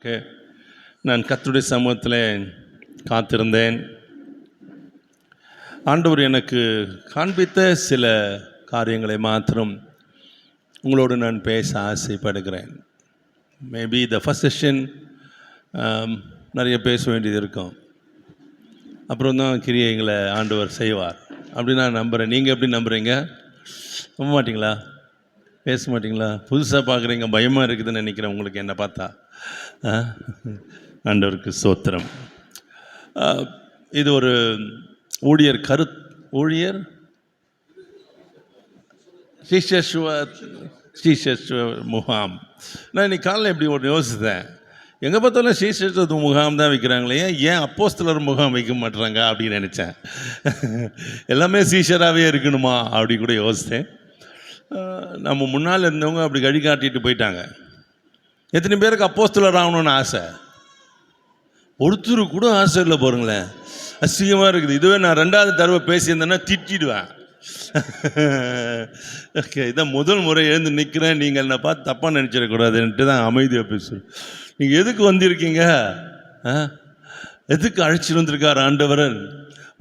Okay, நான் கர்த்தருடைய சமூகத்தில் காத்திருந்தேன். ஆண்டவர் எனக்கு காண்பித்த சில காரியங்களை மாத்திரம் உங்களோடு நான் பேச ஆசைப்படுகிறேன். மேபி த ஃபஸ்ட் செஷன் நிறைய பேச வேண்டியது இருக்கும், அப்புறம் தான் கிரியைகளை ஆண்டவர் செய்வார் அப்படின்னு நான் நம்புகிறேன். நீங்கள் எப்படி நம்புகிறீங்க? நம்ப மாட்டிங்களா? பேச மாட்டிங்களா? புதுசாக பார்க்குறீங்க, பயமாக இருக்குதுன்னு நினைக்கிறேன் உங்களுக்கு என்னை பார்த்தா. ஆண்டவருக்கு ஸ்தோத்திரம். இது ஒரு ஊழியர் ஸ்ரீசேஸ்வர முகாம். நான் இன்னைக்கு காலையில் எப்படி ஒரு யோசித்தேன், எங்கே பார்த்தாலும் ஸ்ரீசேஸ்வர முகாம் தான் வைக்கிறாங்களே, ஏன் அப்போஸ்தலர் முகாம் வைக்க மாட்டுறாங்க அப்படின்னு நினச்சேன். எல்லாமே சீஷராகவே இருக்கணுமா அப்படி கூட யோசித்தேன். நம்ம முன்னால் இருந்தவங்க அப்படி கழி காட்டிட்டு போயிட்டாங்க. எத்தனை பேருக்கு அப்போஸ்தலர் ஆகணும்னு ஆசை? ஒருத்தர் கூட ஆசை இல்லை பாருங்களேன். அசிங்கமாக இருக்குது. இதுவே நான் 2வது தடவை பேசியிருந்தேன்னா திட்டிடுவேன். ஓகே, இதான் முதல் முறை எழுந்து நிற்கிறேன், நீங்கள் என்னை பார்த்து தப்பாக நினச்சிடக்கூடாதுன்ட்டு தான் அமைதியாக பேசுகிறேன். நீங்கள் எதுக்கு வந்திருக்கீங்க? எதுக்கு அழைச்சிட்டு வந்திருக்காரு ஆண்டவரன்?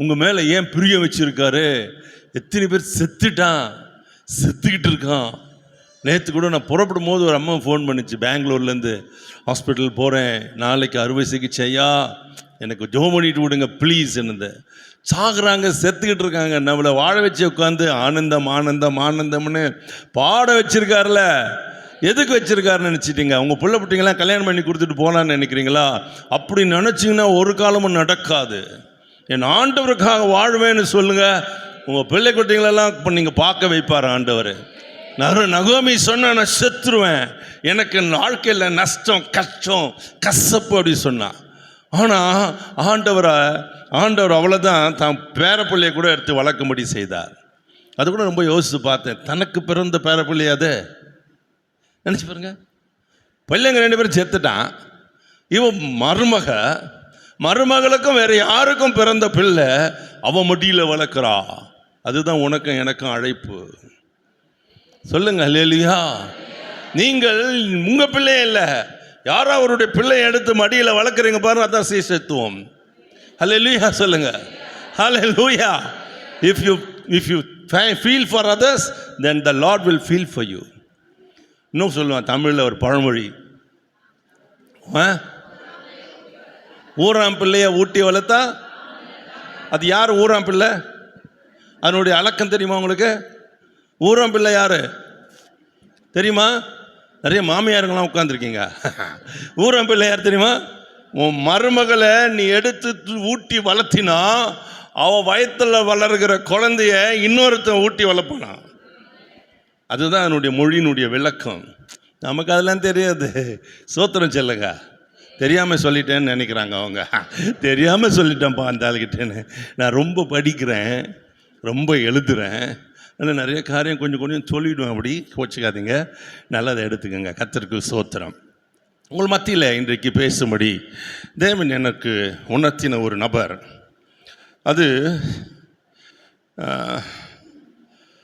உங்கள் மேலே ஏன் பிரியம் வச்சுருக்காரு? எத்தனை பேர் செத்துக்கிட்டு இருக்கான். நேற்று கூட நான் புறப்படும் போது ஒரு அம்மா ஃபோன் பண்ணிச்சு, பெங்களூர்லேருந்து. ஹாஸ்பிட்டல் போகிறேன், நாளைக்கு அறுவை சிகிச்சையா, எனக்கு ஜோம் பண்ணிட்டு விடுங்க ப்ளீஸ். என்னது சாகுறாங்க, செத்துக்கிட்டு இருக்காங்க. நம்மளை வாழ வச்சு உட்காந்து ஆனந்தம் ஆனந்தம் ஆனந்தம்னு பாட வச்சிருக்காருல. எதுக்கு வச்சிருக்காருன்னு நினச்சிட்டிங்க? உங்கள் பிள்ளை குட்டிங்களாம் கல்யாணம் பண்ணி கொடுத்துட்டு போகலான்னு நினைக்கிறீங்களா? அப்படி நினச்சிங்கன்னா ஒரு காலமும் நடக்காது. என் ஆண்டவருக்காக வாழ்வேன்னு சொல்லுங்கள், உங்கள் பிள்ளை குட்டிங்களெல்லாம் இப்போ நீங்கள் பார்க்க வைப்பார் ஆண்டவர். நகோமி சொன்னா, நான் செத்துருவேன், எனக்கு வாழ்க்கையில் நஷ்டம் கஷ்டம் கசப்பு அப்படி சொன்னான். ஆனால் ஆண்டவர் அவ்வளோதான் தான் பேரப்பிள்ளையை கூட எடுத்து வளர்க்கும்படி செய்தார். அது கூட ரொம்ப யோசித்து பார்த்தேன். தனக்கு பிறந்த பேரப்பிள்ளை அது நினச்சி பாருங்க. பிள்ளைங்க 2 பேரும் செத்துட்டான். இவன் மருமகளுக்கும் வேற யாருக்கும் பிறந்த பிள்ளை அவன் மடியில் வளர்க்குறா. அதுதான் உனக்கும் எனக்கும் அழைப்பு. சொல்லுங்க அல்லேலூயா. நீங்கள் உங்கள் பிள்ளையே இல்லை, யாரோ அவருடைய பிள்ளையை எடுத்து மடியில் வளர்க்குறீங்க பாருங்க, அதான் சீசத்துவம். அல்லேலூயா சொல்லுங்க. அல்லேலூயா. If you feel for others, then the Lord will feel for you. இன்னும் சொல்லுவான் தமிழில் ஒரு பழமொழி, ஊராம் பிள்ளைய ஊட்டி வளர்த்தா. அது யார் ஊராம் பிள்ளை? அதனுடைய அலக்கம் தெரியுமா உங்களுக்கு? ஊராம் பிள்ளை யாரு தெரியுமா? நிறைய மாமியாருங்களாம் உட்காந்துருக்கீங்க. ஊராம் பிள்ளை யார் தெரியுமா? உன் மருமகளை நீ எடுத்து ஊட்டி வளர்த்தினா அவன் வயத்தில் வளர்கிற குழந்தைய இன்னொருத்தன் ஊட்டி வளர்ப்பானா. அதுதான் என்னுடைய மொழியினுடைய விளக்கம். நமக்கு அதெல்லாம் தெரியாது. சோத்திரம் சொல்லுங்க. தெரியாமல் சொல்லிட்டேன்னு நினைக்கிறாங்க அவங்க. தெரியாமல் சொல்லிட்டேன்ப்பா அந்த ஆளுகிட்டேன்னு. நான் ரொம்ப படிக்கிறேன், ரொம்ப எழுதுகிறேன், ஆனால் நிறைய காரியம் கொஞ்சம் சொல்லிவிடுவேன். அப்படி கோச்சிக்காதீங்க, நல்லதை எடுத்துக்கோங்க. கர்த்தருக்கு ஸ்தோத்திரம். உங்கள் மத்தியில் இன்றைக்கு பேசும்படி தேவன் எனக்கு உணர்த்தின ஒரு நபர். அது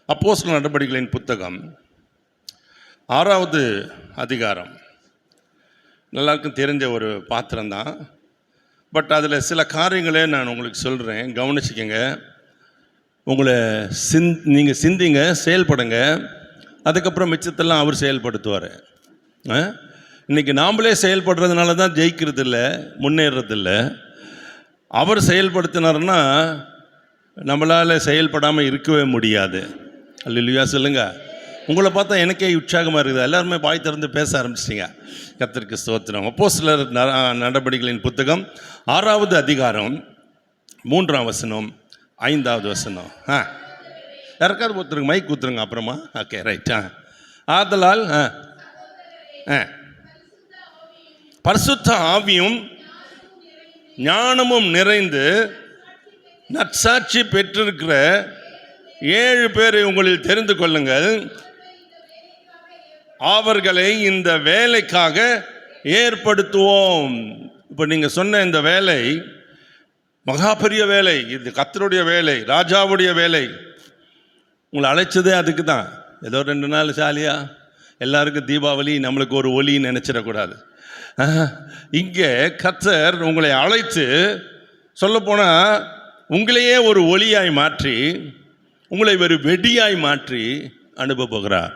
அப்போஸ்தலர் நடபடிகளின் புத்தகம் 6வது அதிகாரம். எல்லாருக்கும் தெரிஞ்ச ஒரு பாத்திரம்தான். பட் அதில் சில காரியங்களே நான் உங்களுக்கு சொல்கிறேன், கவனிச்சிக்கங்க. உங்களை நீங்கள் சிந்திங்க, செயல்படுங்க. அதுக்கப்புறம் மிச்சத்தெல்லாம் அவர் செயல்படுத்துவார். இன்றைக்கி நாம்ளே செயல்படுறதுனால தான் ஜெயிக்கிறது இல்லை, முன்னேறதில்ல. அவர் செயல்படுத்தினார்னா நம்மளால் செயல்படாமல் இருக்கவே முடியாது. அல்லேலூயா சொல்லுங்க. உங்களை பார்த்தா எனக்கே உற்சாகமாக இருக்குது. எல்லாருமே வாய் திறந்து பேச ஆரம்பிச்சிட்டிங்க. கர்த்தருக்கு ஸ்தோத்திரம். அப்போஸ்தலர் நடபடிகளின் புத்தகம் 6வது அதிகாரம் 3ஆம் வசனம் 5வது வசனம். யாருக்காவது ஒருத்தருங்க மைக் ஊத்துருங்க அப்புறமா. Okay right. ஆதலால் பரிசுத்த ஆவியும் ஞானமும் நிறைந்து நற்சாட்சி பெற்றிருக்கிற 7 பேரை உங்களில் தெரிந்து கொள்ளுங்கள், அவர்களை இந்த வேலைக்காக ஏற்படுத்துவோம். இப்போ நீங்கள் சொன்ன இந்த வேலை மகா பெரிய வேலை. இது கர்த்தருடைய வேலை, ராஜாவுடைய வேலை. உங்களை அழைச்சதே அதுக்கு தான். ஏதோ 2 நாள் ஜாலியாக எல்லாருக்கும் தீபாவளி, நம்மளுக்கு ஒரு ஒலின்னு நினச்சிடக்கூடாது. இங்கே கர்த்தர் உங்களை அழைத்து சொல்லப்போனால் உங்களையே ஒரு ஒளியாய் மாற்றி உங்களை ஒரு வெடியாய் மாற்றி அனுப்ப போகிறார்.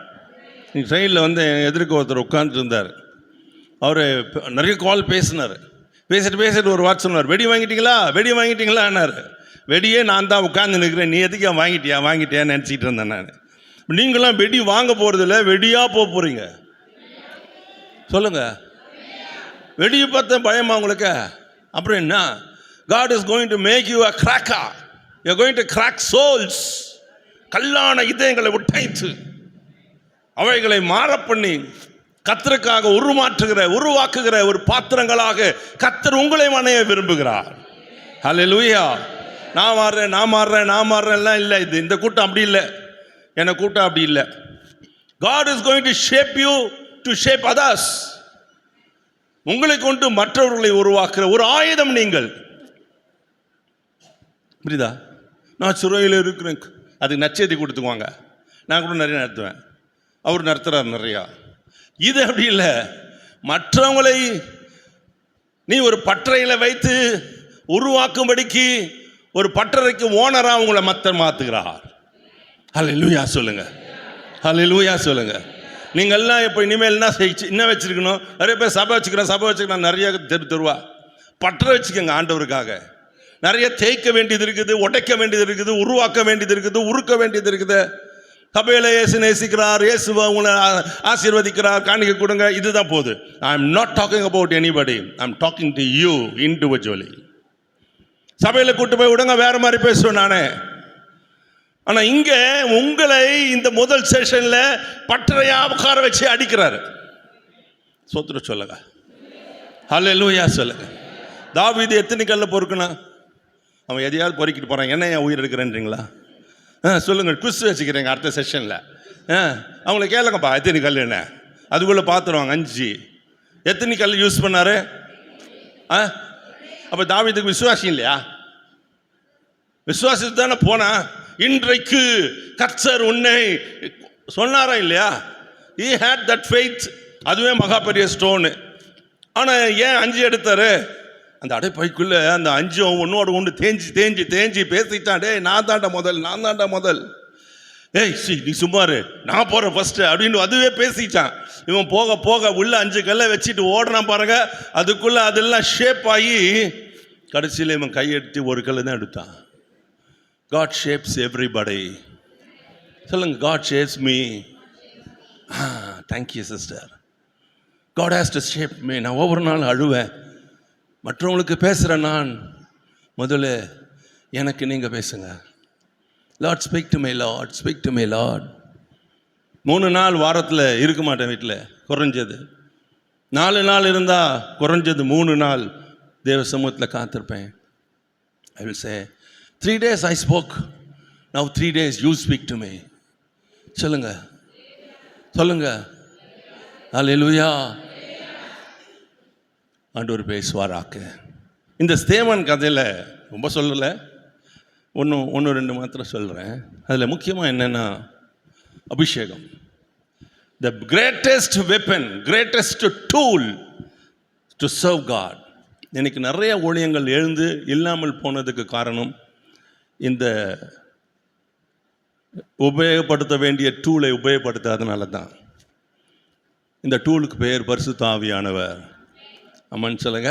ட்ரெயினில் வந்து எதிர்க்க ஒருத்தர் உட்காந்துட்டு இருந்தார். அவர் நிறைய கால் பேசினார். பேசிட்டு ஒரு வார்த்தை சொன்னார், வெடி வாங்கிட்டீங்களான்னாரு. வெடியே நான் தான் உட்காந்து நிற்கிறேன், நீ எதுக்கு வாங்கிட்டியான்னு நினச்சிக்கிட்டு இருந்தேன் நான். நீங்களாம் வெடி வாங்க போகிறதில்ல, வெடியாக போக போகிறீங்க. சொல்லுங்கள், வெடியை பார்த்த பயமா உங்களுக்கு? அப்புறம் என்ன? God is going to make you a cracker. You are going to crack souls. கல்லான இதயங்களை உடைத்து அவைகளை மாற பண்ணி கர்த்தருக்காக உருவாக்குகிற ஒரு பாத்திரங்களாக கர்த்தர் உங்களை மனைய விரும்புகிறார். ஹல்லேலூயா. நான் மாறுறேன் இல்லை. இந்த கூட்டம் அப்படி இல்லை, என்ன கூட்டம் அப்படி இல்லை. God is going to shape you to shape others. உங்களை கொண்டு மற்றவர்களை உருவாக்குற ஒரு ஆயுதம் நீங்கள். புரியுதா? நான் சிறையில் இருக்கிறேன், அதுக்கு நச்செய்தி கொடுத்துக்குவாங்க. நான் கூட நிறைய நடத்துவேன், அவர் நடத்துகிறார் நிறையா. இது அப்படி இல்லை. மற்றவங்களை நீ ஒரு பட்டறையில் வைத்து உருவாக்கும்படிக்கு ஒரு பட்டறைக்கு ஓனராக உங்களை மாற்றுகிறார். ஹல்லேலூயா சொல்லுங்க, ஹல்லேலூயா சொல்லுங்க. நீங்கள் எல்லாம் இப்போ இனிமேல் என்ன வச்சிருக்கணும்? நிறைய பேர் சபை வச்சுக்கிறேன் நிறைய தெருவா பட்டறை வச்சுக்கோங்க. ஆண்டவருக்காக நிறைய தேய்க்க வேண்டியது இருக்குது, உடைக்க வேண்டியது இருக்குது, உருவாக்க வேண்டியது இருக்குது, உருக்க வேண்டியது இருக்குது. சபையில் இயேசு நேசிக்கிறார், இயேசு உங்களை ஆசீர்வதிக்கிறார், காணிக்க கொடுங்க, இதுதான் போகுது. I am not talking about anybody, I am talking to you individually. சபையில் கூட்டு போய் விடுங்க, வேற மாதிரி பேசுவேன் நானே. ஆனால் இங்கே உங்களை இந்த முதல் செஷனில் பட்டறையா உட்கார வச்சு அடிக்கிறாரு. சோத்திர சொல்லுங்க, ஹல்லேலூயா சொல்லுங்க. தாவீது எத்தனை கல்ல பொறுக்குனா? அவன் எதையாவது பொறுக்கிட்டு போகிறான். என்ன என் உயிர் எடுக்கிறேன்றீங்களா? சொல்லுங்கள், குவிஸ் வச்சுக்கிறேங்க அடுத்த செஷனில். அவங்கள கேளுங்கப்பா, எத்தனை கல் என்ன? அதுக்குள்ளே பார்த்துருவாங்க. 5. எத்தனை கல் யூஸ் பண்ணாரு? அப்போ தாவீதுக்கு விசுவாசம் இல்லையா? விசுவாசத்து தானே போனா. இன்றைக்கு கர்த்தர் உன்னை சொன்னாரா இல்லையா? he had that faith. அதுவே மகா பெரிய ஸ்டோனு. ஆனால் ஏன் 5 எடுத்தாரு? அந்த அடைப்பைக்குள்ள அந்த 5 ஒன்னோட ஒன்று தேஞ்சி பேசிட்டான். டே நான் தாண்டா முதல். ஏய் நீ சும்மாரு, நான் போகிறேன் ஃபர்ஸ்ட் அப்படின்னு அதுவே பேசிட்டான். இவன் போக உள்ள 5 கல்லை வச்சுட்டு ஓடுறான் பாருங்க. அதுக்குள்ள அதெல்லாம் ஷேப் ஆகி கடைசியில் இவன் கையெடுத்து ஒரு கல்லை தான் எடுத்தான். God shapes everybody. சொல்லுங்க, God shapes me. Thank you sister. God has to shape me. நான் ஒவ்வொரு நாள் அழுவேன், மற்றவங்களுக்கு பேசுகிறேன். நான் முதல்ல எனக்கு நீங்கள் பேசுங்க. Lord speak to me, Lord speak to me, Lord. 3 நாள் வாரத்தில் இருக்க மாட்டேன் வீட்டில், குறைஞ்சது 4 நாள் இருந்தால் குறைஞ்சது 3 நாள் தேவ சமூகத்தில் காத்திருப்பேன். I will say 3 days I spoke, now 3 days you speak to me. சொல்லுங்க ஹல்லேலூயா. ஆண்டவர் பேசுவாராக்க. இந்த ஸ்தேவான் கதையில் ரொம்ப சொல்லலை, ஒன்று 2 மாத்திரம் சொல்கிறேன். அதில் முக்கியமாக என்னென்னா அபிஷேகம். The greatest weapon, greatest tool to serve God. எனக்கு நிறைய ஊழியங்கள் எழுந்து இல்லாமல் போனதுக்கு காரணம் இந்த உபயோகப்படுத்த வேண்டிய டூலை உபயோகப்படுத்தாதனால தான். இந்த டூலுக்கு பெயர் பரிசுத்த ஆவியானவர். அம்மன் சொல்லுங்க.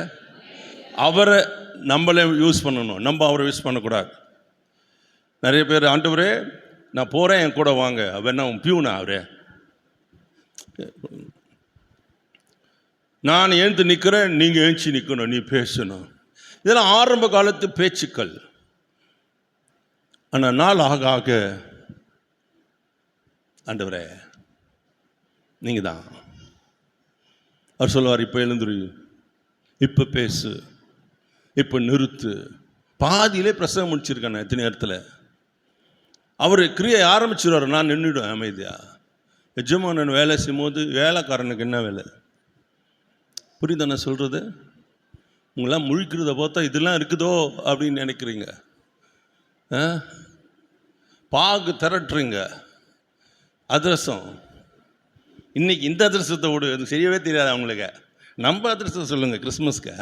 அவரை நம்மளே யூஸ் பண்ணணும், நம்ம அவரை யூஸ் பண்ணக்கூடாது. நிறைய பேர், ஆண்டவரே நான் போகிறேன் என் கூட வாங்க, அவனா பியூனா அவரே, நான் எழுந்து நிற்கிறேன், நீங்கள் எழுச்சி நிற்கணும், நீ பேசணும். இதெல்லாம் ஆரம்ப காலத்து பேச்சுக்கள். ஆனால் நாள் ஆக ஆண்டவரே நீங்கள் தான். அவர் சொல்லுவார், இப்போ எழுந்துரு, இப்போ பேசு, இப்போ நிறுத்து. பாதியிலே பிரசவம் முடிச்சிருக்கேன் எத்தனை நேரத்தில். அவர் கிரியை ஆரம்பிச்சிருவார், நான் நின்றுடுவேன் அமைதியா. எஜமானன் வேலை செய்யும் போது வேலைக்காரனுக்கு என்ன வேலை? புரியுதா நான் சொல்கிறது? உங்களாம் முழிக்கிறத பார்த்தா இதெல்லாம் இருக்குதோ அப்படின்னு நினைக்கிறீங்க. பாகு திரட்டுறீங்க, அதிரசம். இன்னைக்கு இந்த அதிரசத்தை விடு, அது செய்யவே தெரியாது அவங்களுக்கு. நம்ம அதிர்ஷ்டம் சொல்லுங்கள் கிறிஸ்மஸ்க்கு.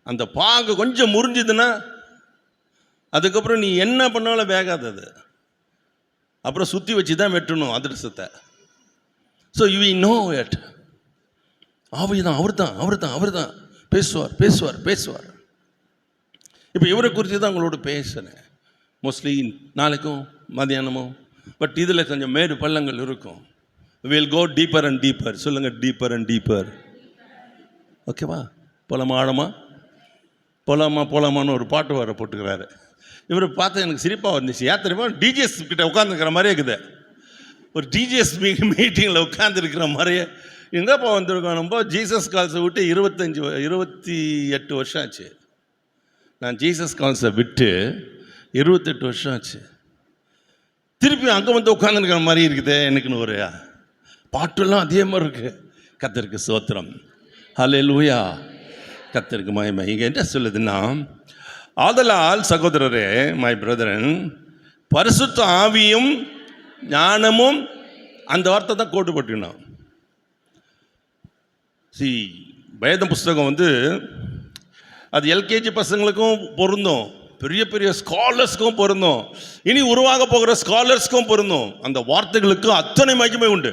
அந்த பாகு கொஞ்சம் முறிஞ்சுதுன்னா அதுக்கப்புறம் நீ என்ன பண்ணாலும் வேகாது அது. அப்புறம் சுற்றி வச்சு தான் வெட்டணும் அதிர்ஷ்டத்தை. So you know it. ஆவிதான், அவர் தான் பேசுவார். இப்போ இவரை குறித்து தான் உங்களோட பேசுகிறேன் மோஸ்ட்லி நாளைக்கும் மதியானமும். பட் இதில் கொஞ்சம் மேடு பள்ளங்கள் இருக்கும். Will go deeper and deeper. சொல்லுங்கள், டீப்பர் அண்ட் டீப்பர். ஓகேவா? போலாமான்னு ஒரு பாட்டு வர போட்டுக்கிறாரு. இவரை பார்த்து எனக்கு சிரிப்பாக வந்துச்சு. ஏன் தெரியுமா? டிஜிஎஸ் கிட்ட உட்காந்துருக்கிற மாதிரியே இருக்குது. ஒரு டிஜிஎஸ் மீட்டிங்கில் உட்காந்துருக்கிற மாதிரியே. எங்கேப்பா வந்திருக்கோம் நம்ம? ஜீசஸ் கால்ஸை விட்டு 28 வருஷம் ஆச்சு. நான் ஜீசஸ் கால்ஸை விட்டு 28 வருஷம் ஆச்சு. திருப்பி அங்கே வந்து உட்காந்துருக்கிற மாதிரி இருக்குது எனக்குன்னு ஒரு பாட்டெல்லாம் அதே மாதிரி இருக்குது. கர்த்தருக்கு ஸ்தோத்திரம், ஹல்லேலூயா, கர்த்தருக்கு மகிமை. இங்கே என்ன சொல்லுதுன்னா, ஆதலால் சகோதரரே, மை பிரதரன், பரிசுத்த ஆவியும் ஞானமும், அந்த வார்த்தை தான் கோட்டு போட்டுக்கணும். வேத புஸ்தகம் வந்து அது எல்கேஜி பசங்களுக்கும் பொருந்தும், பெரிய ஸ்காலர்ஸ்க்கும் பொருந்தும், இனி உருவாக போகிற ஸ்காலர்ஸ்க்கும் பொருந்தும். அந்த வார்த்தைகளுக்கு அத்தனை மகிமை உண்டு.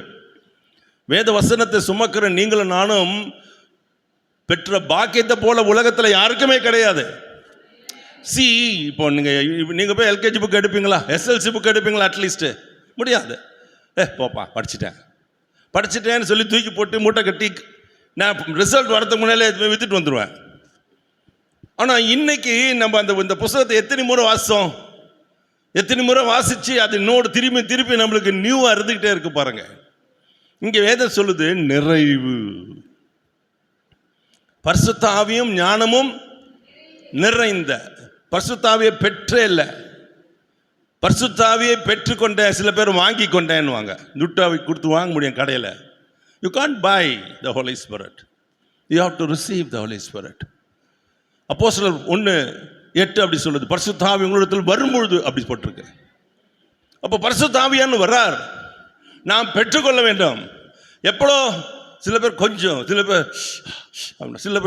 வேத வசனத்தை சுமக்கிற நீங்களும் நானும் பெற்ற பாக்கியத்தை போல உலகத்தில் யாருக்குமே கிடையாது. இப்போ நீங்கள் போய் எல்கேஜி புக் எடுப்பீங்களா? எஸ்எல்சி புக் எடுப்பீங்களா? அட்லீஸ்ட்டு முடியாது. போப்பா படிச்சுட்டேன்னு சொல்லி தூக்கி போட்டு மூட்டை கட்டி நான் ரிசல்ட் வரதுக்கு முன்னாலே வித்துட்டு வந்துடுவேன். ஆனால் இன்னைக்கு நம்ம இந்த புத்தகத்தை எத்தனை முறை வாசித்தோம், எத்தனை முறை வாசித்து அது இன்னொரு திருப்பி நம்மளுக்கு நியூவாக இருந்துக்கிட்டே இருக்கு பாருங்க. இங்கே வேதம் சொல்லுது நிறைவு. பரிசுத்த ஆவியும் ஞானமும் நிறைந்த. பரிசுத்த ஆவியை பெற்றே இல்லை, பரிசுத்த ஆவியை பெற்றுக்கொண்டேன். சில பேர் வாங்கி கொண்டேன்னுவாங்க. துட்டாவி கொடுத்து வாங்க முடியும் கடையில். You can't buy the Holy Spirit, you have to receive the Holy Spirit. அப்போஸ்தலர் 1:8 அப்படி சொல்லுது, பரிசுத்த ஆவி உங்களிடத்தில் வரும்பொழுது அப்படி போட்டிருக்கு. அப்போ பரிசுத்த ஆவியான்னு வர்றார், நாம் பெற்றுக்கொள்ள வேண்டும். எப்போ? சில பேர் கொஞ்சம், சில பேர்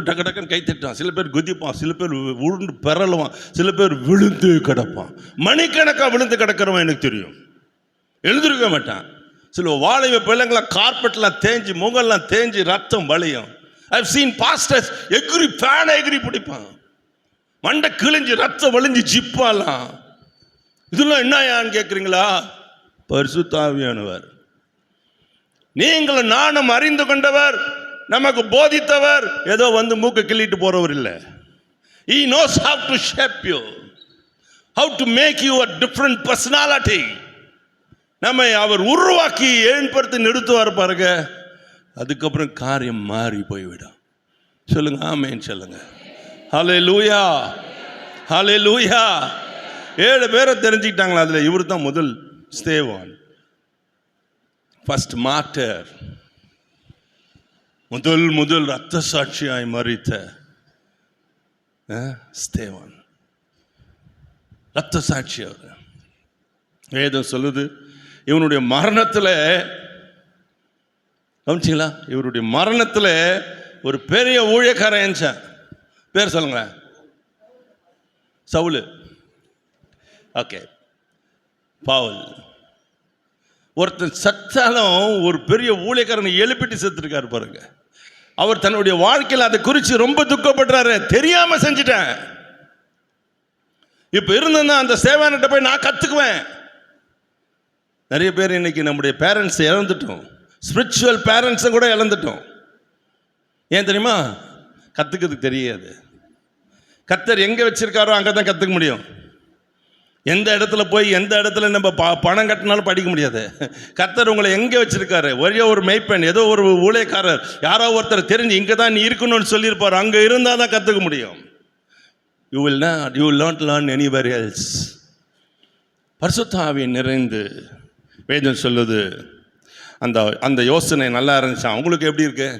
டக்கு டக்குன்னு கை தட்டான், சில பேர் குதிப்பான், சில பேர் உருண்டு பெறலுவான், சில பேர் விழுந்து கிடப்பான். மணிக்கணக்காக விழுந்து கிடக்கிறவன் எனக்கு தெரியும், எழுந்திருக்க மாட்டான். சில வாழை பிள்ளைங்களாம் கார்பெட்லாம் தேஞ்சு, முகம்லாம் தேஞ்சு, ரத்தம் வலியும். I've seen pastors எகிரி பிடிப்பான், மண்டை கிழிஞ்சு ரத்தம் வலிஞ்சு ஜிப்பாலாம். இதெல்லாம் என்னன்னு கேட்குறீங்களா? பரிசுத்த ஆவியானவர். நீங்களும் நானும் அறிந்து கொண்டவர், நமக்கு போதித்தவர், ஏதோ வந்து மூக்க கிள்ளிட்டு போறவர் இல்லை. He knows how to shape you, how to make you a different personality. நம்மை அவர் உருவாக்கி ஏற்படுத்தி நிறுத்துவார் பாருங்க. அதுக்கப்புறம் காரியம் மாறி போய்விடும். சொல்லுங்க ஆமென் சொல்லுங்க. ஹல்லேலூயா, ஹல்லேலூயா. 7 பேரை தெரிஞ்சுக்கிட்டாங்களா? அதில் இவர் தான் முதல் ஸ்தேவான், ஃபர்ஸ்ட் மார்டர், முதல் ரத்த சாட்சியாய் மரித்த ஸ்தேவான், ரத்த சாட்சி. அவர் வேதம் சொல்லுது, இவனுடைய மரணத்தில் கவனிச்சிங்களா? இவருடைய மரணத்தில் ஒரு பெரிய ஊழியக்காரன், பேர் சொல்லுங்க, சவுல். ஓகே, பவுல். ஒருத்தன் சத்தாலும் ஒரு பெரிய ஊழியக்காரனை எழுப்பிட்டு செத்துருக்காரு பாருங்க. அவர் தன்னுடைய வாழ்க்கையில் அதை குறித்து ரொம்ப துக்கப்படுறாரு. தெரியாம செஞ்சுட்டேன், இப்ப இருந்தேன்னா அந்த சேவானிட்ட போய் நான் கத்துக்குவேன். நிறைய பேர் இன்னைக்கு நம்முடைய பேரண்ட்ஸ் இழந்துட்டோம், ஸ்பிரிச்சுவல் பேரண்ட்ஸை கூட இழந்துட்டோம். ஏன் தெரியுமா? கத்துக்கிறதுக்கு தெரியாது. கர்த்தர் எங்க வச்சிருக்காரோ அங்கதான் கத்துக்க முடியும். எந்த இடத்துல போய் எந்த இடத்துல நம்ம பணம் கட்டினாலும் படிக்க முடியாது. கர்த்தர் உங்களை எங்கே வச்சிருக்காரு? ஒரே ஒரு மெய்ப்பெண், ஏதோ ஒரு ஊழியக்காரர், யாரோ ஒருத்தர் தெரிஞ்சு இங்கே தான் நீ இருக்கணும்னு சொல்லியிருப்பார், அங்கே இருந்தால் தான் கற்றுக்க முடியும். You will not learn anywhere else. பரிசுத்த ஆவி நிறைந்து வேதம் சொல்லுது. அந்த யோசனை நல்லா இருந்துச்சா? உங்களுக்கு எப்படி இருக்கு?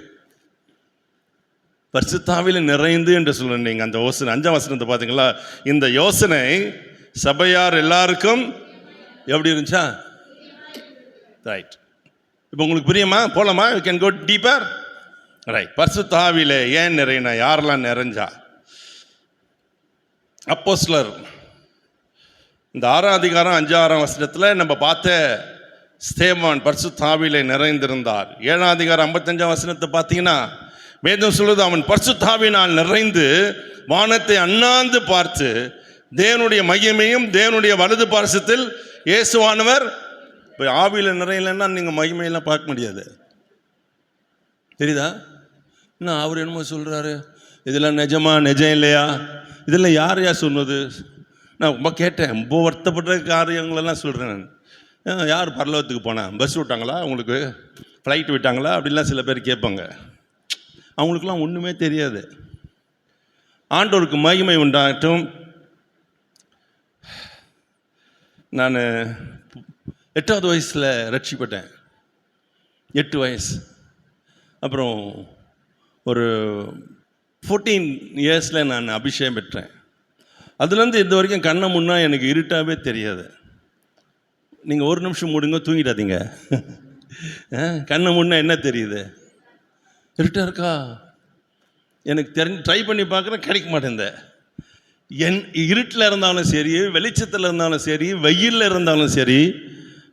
பரிசுத்த ஆவியில் நிறைந்து என்று சொல்லுங்க. நீங்கள் அந்த யோசனை 5ஆம் வசனத்தை பார்த்தீங்களா? இந்த யோசனை சபையார் எல்லாருக்கும் எப்படி இருந்துச்சா? ரைட். இப்போ உங்களுக்கு புரியுமா? போலாமா? You can go deeper. Right. பரிசுத்த ஆவியிலே ஏன் நிறையினா? யாரெல்லாம் நிறைஞ்சா? அப்போஸ்தலர் இந்த 6ஆம் அதிகாரம் 5-6 வசனத்தில் நம்ம பார்த்த ஸ்தேவான் பரிசுத்த ஆவியிலே நிறைந்திருந்தார். 7ஆம் அதிகாரம் 55 வசனத்தை பார்த்தீங்கன்னா வேதம் சொல்லுது, அவன் பரிசுத்த ஆவியினால் நிறைந்து வானத்தை அண்ணாந்து பார்த்து தேவனுடைய மகிமையும் தேவனுடைய வலது பார்சத்தில் இயேசுவானவர். இப்போ ஆவியில் நிறையலைன்னா நீங்கள் மகிமையெல்லாம் பார்க்க முடியாது. தெரியுதா? என்ன அவர் என்னமோ சொல்கிறாரு, இதெல்லாம் நிஜம் இல்லையா? இதெல்லாம் யாரையா சொன்னது? நான் ரொம்ப கேட்டேன், ரொம்ப வருத்தப்பட்ட காரியங்களெல்லாம் சொல்கிறேன் நான். யார் பரலோகத்துக்கு போனேன்? பஸ் விட்டாங்களா உங்களுக்கு? ஃப்ளைட் விட்டாங்களா? அப்படின்லாம் சில பேர் கேட்பாங்க. அவங்களுக்கெல்லாம் ஒன்றுமே தெரியாது. ஆண்டவருக்கு மகிமை உண்டாகட்டும். நான் 8வது வயசில் ரட்சிப்பட்டேன். 8 வயசு. அப்புறம் ஒரு 14 இயர்ஸில் நான் அபிஷேகம் பெற்றேன். அதுலேருந்து இது வரைக்கும் கண்ணை முன்னா எனக்கு இருட்டாகவே தெரியாது. நீங்கள் ஒரு நிமிஷம் மூடுங்க, தூங்கிடாதீங்க. கண்ணை முன்னா என்ன தெரியுது? இருட்டாக இருக்கா? எனக்கு ட்ரை பண்ணி பார்க்குறேன், கிடைக்க மாட்டேங்குது. என் இருட்டில் இருந்தாலும் சரி, வெளிச்சத்தில் இருந்தாலும் சரி, வெயிலில் இருந்தாலும் சரி,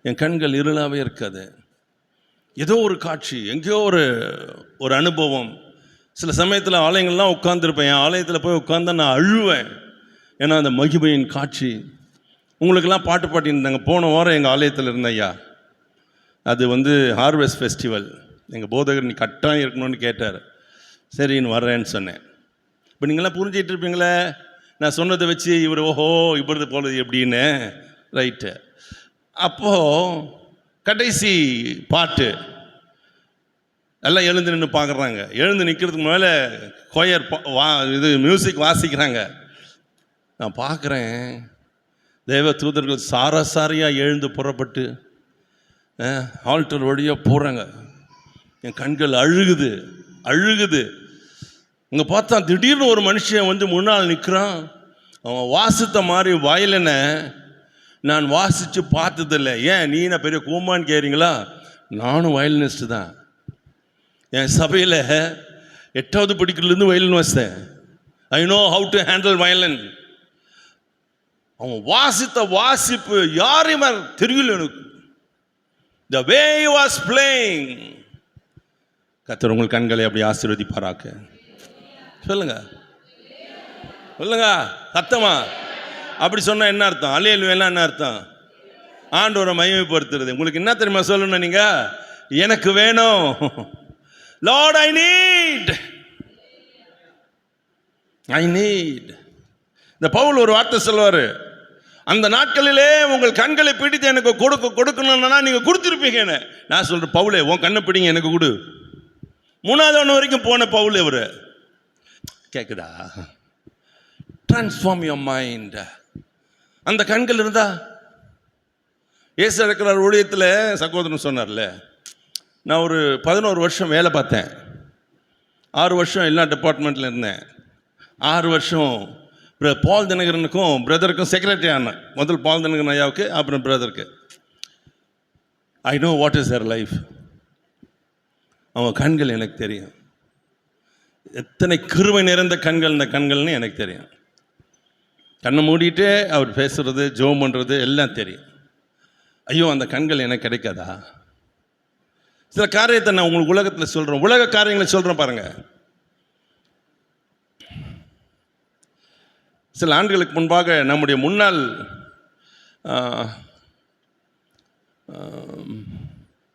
என் கண்கள் இருளாகவே இருக்காது. ஏதோ ஒரு காட்சி, எங்கேயோ ஒரு அனுபவம். சில சமயத்தில் ஆலயங்கள்லாம் உட்காந்துருப்பேன். என் ஆலயத்தில் போய் உட்காந்தா நான் அழுவேன். ஏன்னா அந்த மகிமையின் காட்சி. உங்களுக்கெல்லாம் பாட்டு பாட்டியிருந்தாங்க. போன வாரம் எங்கள் ஆலயத்தில் இருந்த ஐயா, அது ஹார்வெஸ்ட் ஃபெஸ்டிவல். எங்கள் போதகர் நீ கட்டாயம் இருக்கணும்னு கேட்டார். சரின்னு வர்றேன்னு சொன்னேன். இப்போ நீங்களாம் புரிஞ்சிட்டு இருப்பீங்களே நான் சொன்னதை வச்சு, இவர் ஓஹோ இப்படி போகிறது எப்படின்னு. ரைட்டு. அப்போது கடைசி பாட்டு எல்லாம் எழுந்து நின்று பார்க்குறாங்க. எழுந்து நிற்கிறதுக்கு மேலே கொயர் மியூசிக் வாசிக்கிறாங்க. நான் பார்க்குறேன், தேவ தூதர்கள் சாராசாரியாக எழுந்து புறப்பட்டு ஆல்டர் வழியாக போகிறாங்க. என் கண்கள் அழுகுது. இங்கே பார்த்தா திடீர்னு ஒரு மனுஷன் முன்னால் நிற்கிறான். அவன் வாசித்த மாதிரி வயலினை நான் வாசித்து பார்த்ததில்லை. ஏன் நீ என்ன பெரிய கூமான்னு கேட்குறீங்களா? நானும் வயலினிஸ்ட்டு தான். என் சபையில் 8வது படிக்கிறதுலேருந்து வயலின் வாசித்தேன். I know how to handle violin. அவன் வாசித்த வாசிப்பு யாரையுமே தெரியல எனக்கு. The way he was playing. கர்த்தர் உங்கள் கண்களை அப்படி ஆசீர்வதிப்பாராக்க. சொல்லுங்க சத்தமா. அப்படி சொன்னா என்ன அர்த்தம்? அல்லேலூயா என்ன அர்த்தம்? ஆண்டவரை மகிமைப்படுத்துறது. உங்களுக்கு என்ன தெரியுமா சொல்லணும்? நீங்க எனக்கு வேணும். Lord, I need. இந்த பவுல் ஒரு வார்த்தை சொல்லுவார், அந்த நாட்களிலே உங்கள் கண்களை பிடித்து எனக்கு கொடுக்கணும்னா நீங்கள் கொடுத்துருப்பீங்க. நான் சொல்கிறேன், பவுலே உன் கண்ணை பிடிங்க எனக்கு கொடு. 3வது ஒன்று வரைக்கும் போன பவுல் இவர். கேட்குதா? Transform your mind. அந்த கண்கள் இருந்தா இயேசு இருக்கிற ஊழியத்தில் சகோதரன் சொன்னார்ல, நான் ஒரு 11 வருஷம் வேலை பார்த்தேன். 6 வருஷம் எல்லா டிபார்ட்மெண்ட்டில் இருந்தேன். 6 வருஷம் பால் தினகரனுக்கும் பிரதருக்கும் செக்ரட்டரி ஆனேன். முதல் பால் தினகரன் ஐயாவுக்கு, அப்புறம் பிரதருக்கு. I know what is their life. அவங்க கண்கள் எனக்கு தெரியும். எத்தனை கிருபை நிறைந்த கண்கள் இந்த கண்கள்னு எனக்கு தெரியும். கண்ணை மூடிட்டு அவர் பேசுறது, ஜெபம் பண்ணுறது எல்லாம் தெரியும். ஐயோ, அந்த கண்கள் எனக்கு கிடைக்காதா? சில காரியத்தை நான் உங்களுக்கு உலகத்தில் சொல்கிறேன், உலக காரியங்களை சொல்கிறேன் பாருங்க. சில ஆண்டுகளுக்கு முன்பாக நம்முடைய முன்னாள்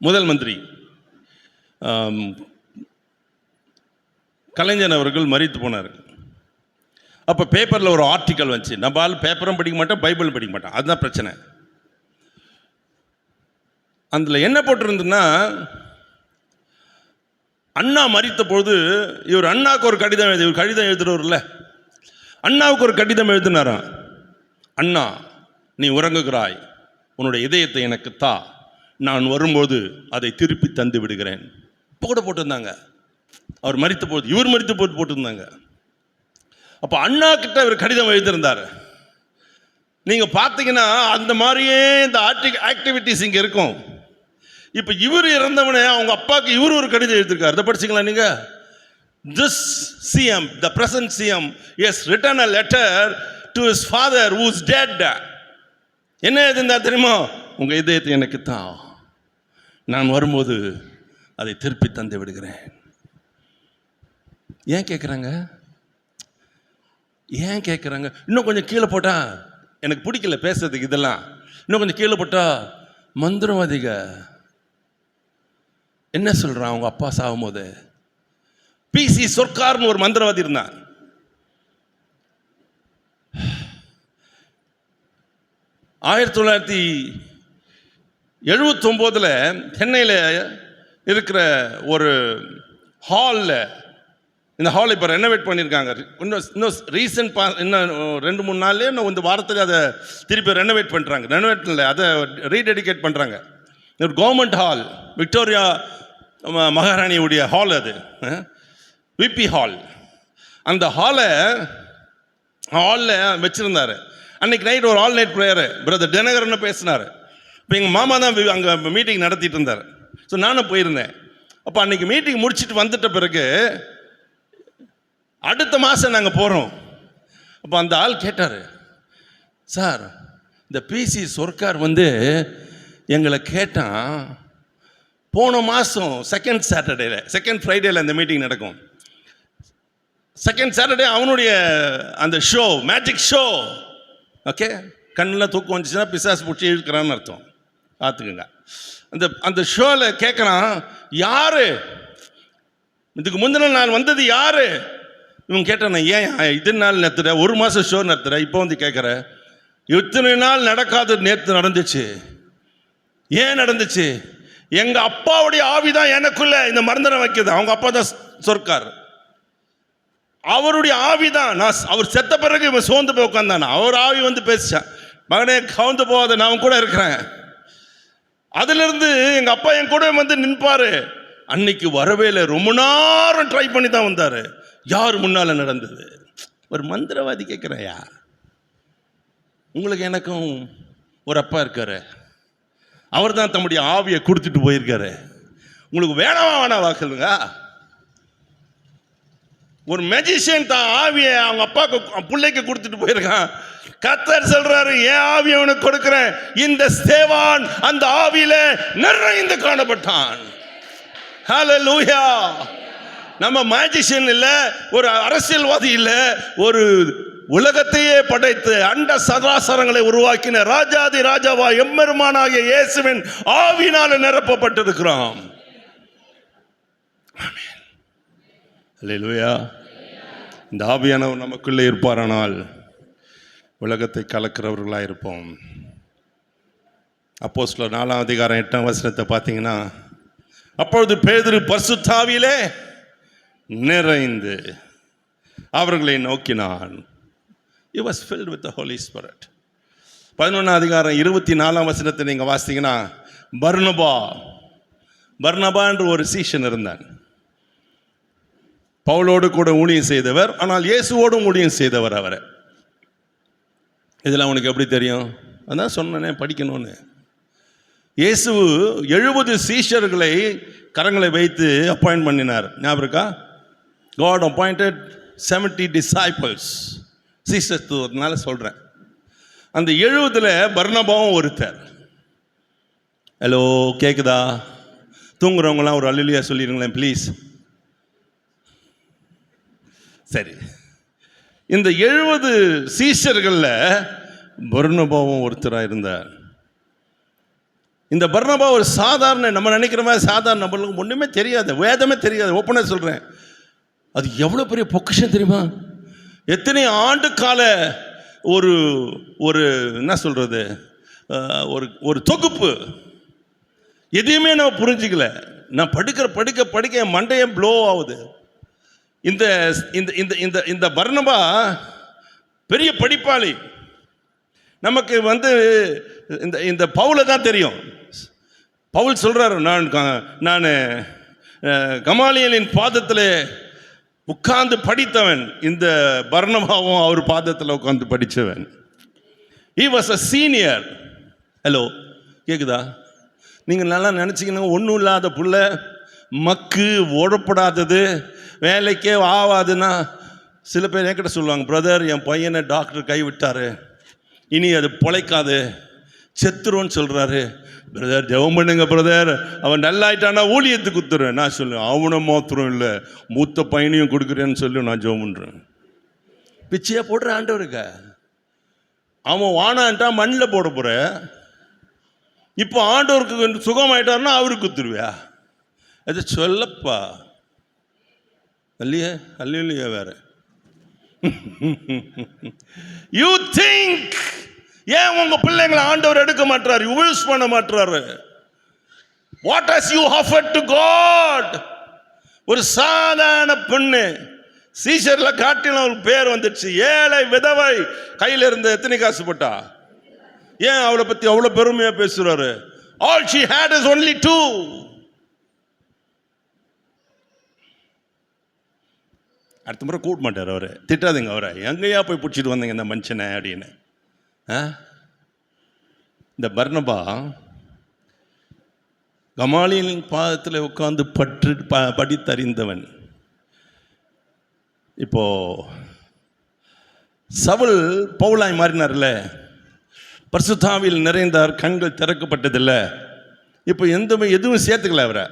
முதல் மந்திரி கலைஞர் அவர்கள் மரித்து போனார். அப்போ பேப்பரில் ஒரு ஆர்டிக்கல் வந்துச்சு. நம்ம ஆள் பேப்பரும் படிக்க மாட்டோம், பைபிளும் படிக்க மாட்டோம். அதுதான் பிரச்சனை. அதில் என்ன போட்டிருந்ததுன்னா, அண்ணா மரித்த பொழுது இவர் அண்ணாவுக்கு ஒரு கடிதம் எழுதுறவர்ல, அண்ணாவுக்கு ஒரு கடிதம் எழுதினாராம். அண்ணா, நீ உறங்குகிறாய், உன்னுடைய இதயத்தை எனக்கு தா, நான் வரும்போது அதை திருப்பி தந்து விடுகிறேன். இப்போ கூட போட்டிருந்தாங்க. அவர் மரித்த போது, இவர் மரித்த போது போட்டிருந்தாங்க. அப்போ அண்ணா கிட்ட இவர் கடிதம் எழுதியிருந்தார். நீங்கள் பார்த்தீங்கன்னா அந்த மாதிரியே இந்த ஆக்டிவிட்டிஸ் இங்கே இருக்கும். இப்போ இவர் இறந்தவனே அவங்க அப்பாவுக்கு இவர் ஒரு கடிதம் எழுதியிருக்காரு. இதை படிச்சிங்களா நீங்கள்? this CM, the present CM, has written a letter to his father who's dead. என்ன எழுதிருந்தா தெரியுமா? உங்க இதயத்தை எனக்கு தான், நான் வரும்போது அதை திருப்பி தந்து விடுகிறேன். ஏன் கேட்குறாங்க? ஏன் கேட்குறாங்க? இன்னும் கொஞ்சம் கீழே போட்டா, எனக்கு பிடிக்கல பேசுறதுக்கு இதெல்லாம், இன்னும் கொஞ்சம் கீழே போட்டா மந்திரவாதிக என்ன சொல்றான்? அவங்க அப்பா சாகும் போது PC சொர்க்கார்னு ஒரு மந்திரவாதி இருந்தான். ஆயிரத்தி 1979 சென்னையில் இருக்கிற ஒரு ஹாலில், இந்த ஹால் இப்போ ரெனோவேட் பண்ணியிருக்காங்க. இன்னும் ரீசெண்ட் இன்னும் 2-3 நாள்லேயே இன்னும் இந்த வாரத்தில் அதை திருப்பி ரெனோவேட் பண்ணுறாங்க. ரெனோவேட் இல்லை, அதை ரீடெடிகேட் பண்ணுறாங்க. ஒரு கவர்மெண்ட் ஹால், விக்டோரியா மகாராணியுடைய ஹால், அது விபி ஹால். அந்த ஹாலில் வச்சுருந்தார். அன்றைக்கி நைட் ஒரு ஆல் நைட் ப்ரேயரு பிரதர் தினகரன்னு பேசினார். இப்போ எங்கள் மாமா தான் அங்கே மீட்டிங் நடத்திட்டு இருந்தார். ஸோ நானும் போயிருந்தேன். அப்போ அன்றைக்கி மீட்டிங் முடிச்சுட்டு வந்துட்ட பிறகு அடுத்த மாதம் நாங்கள் போகிறோம். அப்போ அந்த ஆள் கேட்டார், சார் இந்த PC சொர்க்கார் எங்களை கேட்டான், போன மாதம் செகண்ட் ஃப்ரைடேல இந்த மீட்டிங் நடக்கும். செகண்ட் சாட்டர்டே அவனுடைய அந்த ஷோ, மேஜிக் ஷோ, ஓகே, கண்ணில் தூக்கம் வந்துச்சுன்னா பிசாசு பிடிச்சி இழுக்கிறான்னு அர்த்தம், பார்த்துக்குங்க. அந்த ஷோவில் கேட்குறான், யார் இதுக்கு முந்தின நாள் வந்தது யார்? இவன் கேட்டான், ஏன் இத்தனை நாள் நடத்துகிற, ஒரு மாதம் ஷோ நடத்துகிற, இப்போ கேட்குற, இத்தனை நாள் நடக்காதது நேற்று நடந்துச்சு. ஏன் நடந்துச்சு? எங்கள் அப்பாவுடைய ஆவி தான் எனக்குள்ள இந்த மருந்தனை வைக்குது. அவங்க அப்பா தான் சொர்க்கார், அவருடைய ஆவி தான். அவர் செத்த பிறகு இவன் சோர்ந்து போய் உட்காந்தானா, அவர் ஆவி பேசிச்சான், மகனே கவுந்து போகாத, நான் கூட இருக்கிறேன். அதிலிருந்து எங்கள் அப்பா என் கூட நிற்பார். அன்னைக்கு வரவே இல்லை, ரொம்ப நேரம் ட்ரை பண்ணி தான் வந்தார். யார் முன்னால் நடந்தது? ஒரு மந்திரவாதி. கேட்குறையா, உங்களுக்கு எனக்கும் ஒரு அப்பா இருக்காரு, அவர் தான் தம்முடைய ஆவியை கொடுத்துட்டு போயிருக்காரு. உங்களுக்கு வேணாவா வாக்குங்க? ஒரு மெஜிஷியன் தான் ஆவியை அவங்க அப்பாவுக்கு பிள்ளைக்கு கொடுத்துட்டு போயிருக்கான். கர்த்தர் சொல்றாரு, என் ஆவியை உனக்கு கொடுக்கிறேன். இந்த ஸ்தேவான் அந்த ஆவியில நிறைந்து காணப்பட்டான். ஹல்லேலூயா. நம்ம மேஜிஷியன் இல்ல, ஒரு அரசியல்வாதி இல்ல, ஒரு உலகத்தையே படைத்து அண்ட சராசரங்களை உருவாக்கின ராஜாதி ராஜாவா எம்பெருமானாகிய இயேசுவின் ஆவியினால நிரப்பப்பட்டிருக்கிறோம். அல்லேலூயா. இந்த ஆவியானவர் நமக்குள்ளே இருப்பாரானால் உலகத்தை கலக்கிறவர்களாக இருப்போம். அப்போஸ்தலர் 4 அதிகாரம் 8 வசனத்தை பார்த்தீங்கன்னா, அப்பொழுது பேதுரு பரிசுத்த ஆவியிலே நிறைந்து அவர்களை நோக்கினான். He was filled with the Holy Spirit. 11 அதிகாரம் 24 வசனத்தை நீங்கள் வாசித்தீங்கன்னா, பர்னபா என்று ஒரு சீஷன் இருந்தான். பவுலோடு கூட ஊழியம் செய்தவர், ஆனால் இயேசுவோடும் ஊழியம் செய்தவர் அவரை. இதெல்லாம் உனக்கு எப்படி தெரியும்? அதான் சொன்னேனே படிக்கணும்னு. இயேசு 70 சீஷர்களை கரங்களை வைத்து அப்பாயிண்ட் பண்ணினார். ஞாபகம் இருக்கா? God appointed 70 disciples. சீஷத்துவத்தினால சொல்கிறேன். அந்த 70ல் பர்னபாவும் ஒருத்தர். ஹலோ, கேட்குதா? தூங்குறவங்களாம் ஒரு அல்லேலூயா சொல்லிடுங்களேன் ப்ளீஸ். சரி, இந்த 70 சீஷர்களில் பர்னபாவும் ஒருத்தராக இருந்தார். இந்த பர்னபா ஒரு சாதாரண, நம்ம நினைக்கிற மாதிரி சாதாரண, நம்மளுக்கு ஒன்றுமே தெரியாது, வேதமே தெரியாது. ஓப்பனாக சொல்கிறேன், அது எவ்வளோ பெரிய பொக்கிஷம் தெரியுமா? எத்தனை ஆண்டு கால ஒரு ஒரு என்ன சொல்கிறது, ஒரு தொகுப்பு. எதையுமே நான் புரிஞ்சிக்கல. நான் படிக்க என் மண்டையை ப்ளோ ஆகுது. இந்த இந்த இந்த இந்த பர்னபா பெரிய படிப்பாளி. நமக்கு இந்த இந்த பவுலை தான் தெரியும். பவுல் சொல்கிறார், நான் கமாலியலின் பாதத்தில் உட்கார்ந்து படித்தவன். இந்த பர்னபாவும் அவர் பாதத்தில் உட்கார்ந்து படித்தவன். He was a senior. Hello, கேட்குதா? நீங்கள் நல்லா நினச்சிக்கணும், ஒன்றும் இல்லாத புள்ள, மக்கு ஓடப்படாதது, வேலைக்கே ஆகாதுன்னா சில பேர் என்கிட்ட சொல்லுவாங்க, பிரதர் என் பையனை டாக்டர் கைவிட்டாரு, இனி அது பொழைக்காது, செத்துருன்னு சொல்கிறாரு. பிரதர் ஜெபம் பண்ணுங்க பிரதர், அவன் நல்லாயிட்டானா ஊழியத்துக்கு குத்துறேன். நான் சொல்லுவேன், அவனை மாத்திரம் இல்லை மூத்த பையனையும் கொடுக்குறேன்னு சொல்லி நான் ஜெபம் பண்ணுறேன். பிச்சையா போடுற ஆண்டவருக்க, அவன் வானான்ட்டா மண்ணில் போட போகிற. இப்போ ஆண்டவருக்கு சுகமாயிட்டாருன்னா அவருக்கு குத்துருவியா? அது சொல்லப்பா அல்லையே அல்லையா வேற. யூ திங்க் ஏன் உங்க பிள்ளைங்களை ஆண்டவர் எடுக்க மாட்டாரு, யூஸ் பண்ண மாட்டாரு? What has you offered to God? ஒரு சாதாரண பெண்ணு சீசர்ல காட்டின ஒரு பேர் வந்துடுச்சு, ஏழை விதவை, கையில இருந்த எத்தனை காசு போட்டா? ஏன் அவளை பத்தி அவ்வளவு பெருமையா பேசுறாரு? All she had is only 2. அடுத்த முறை கூட்ட மாட்டார் அவரை, திட்டாதீங்க அவரை, எங்கேயா போய் பிடிச்சிட்டு வந்தீங்க இந்த மனுஷனை அப்படின்னு. இந்த பர்னபா கமாலியலின் பாதத்தில் உட்கார்ந்து படித்தறிந்தவன். இப்போ சவுல் பவுலாய் மாறினார்ல, பரிசுத்தாவியில் நிறைந்தார், கண்கள் திறக்கப்பட்டதில்ல. இப்போ எதுவும் சேர்த்துக்கல அவரை.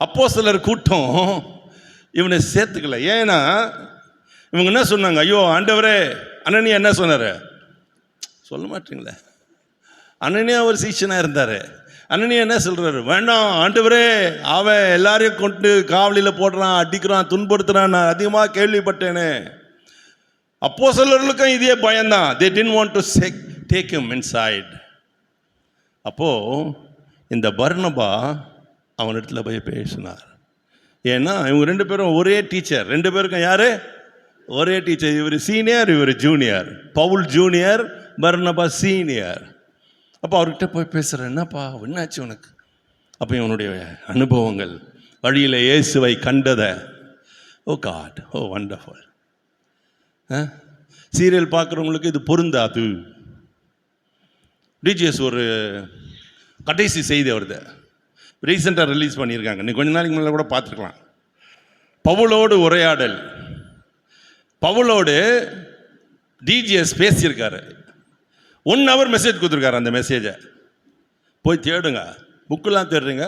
அப்போஸ்தலர் கூட்டம் இவனை சேர்த்துக்கல. ஏன்னா இவங்க என்ன சொன்னாங்க, ஐயோ ஆண்டவரே, அனனியா என்ன சொன்னார் சொல்ல மாட்டீங்களே. அனனியா ஒரு சீஷனாக இருந்தார். அனனியா என்ன சொல்கிறாரு, வேண்டாம் ஆண்டவரே, அவன் எல்லாரையும் கொண்டு காவலில் போடுறான், அடிக்கிறான், துன்புறுத்துறான், நான் அதிகமாக கேள்விப்பட்டேனே. அப்போஸ்தலர்களுக்கும் இதே பயம்தான். they didn't want to take him inside. அப்போது இந்த பர்னபா அவனிடத்துல போய் பேசினார். ஏன்னா இவங்க 2 பேரும் ஒரே டீச்சர், 2 பேருக்கும் யாரு ஒரே டீச்சர். இவர் சீனியர், இவர் ஜூனியர். பவுல் ஜூனியர், பர்னபா சீனியர். அப்போ அவர்கிட்ட போய் பேசுகிறேன், என்னப்பா என்னாச்சு உனக்கு? அப்போ இவனுடைய அனுபவங்கள், வழியில் இயேசுவை கண்டதை. ஓ காட், ஓ வண்டர்ஃபுல். சீரியல் பார்க்குறவங்களுக்கு இது பொருந்தாது. டிஜிஎஸ் ஒரு கடைசி செய்தி வருது, ரீசெண்டாக ரிலீஸ் பண்ணியிருக்காங்க, நீ கொஞ்ச நாளைக்கு முன்னாடி கூட பார்த்துருக்கலாம். பவுலோடு உரையாடல். பவுலோடு டிஜிஎஸ் பேசியிருக்காரு. 1 hour மெசேஜ் கொடுத்துருக்காரு. அந்த மெசேஜை போய் தேடுங்க, புக்கெல்லாம் தேடுறீங்க,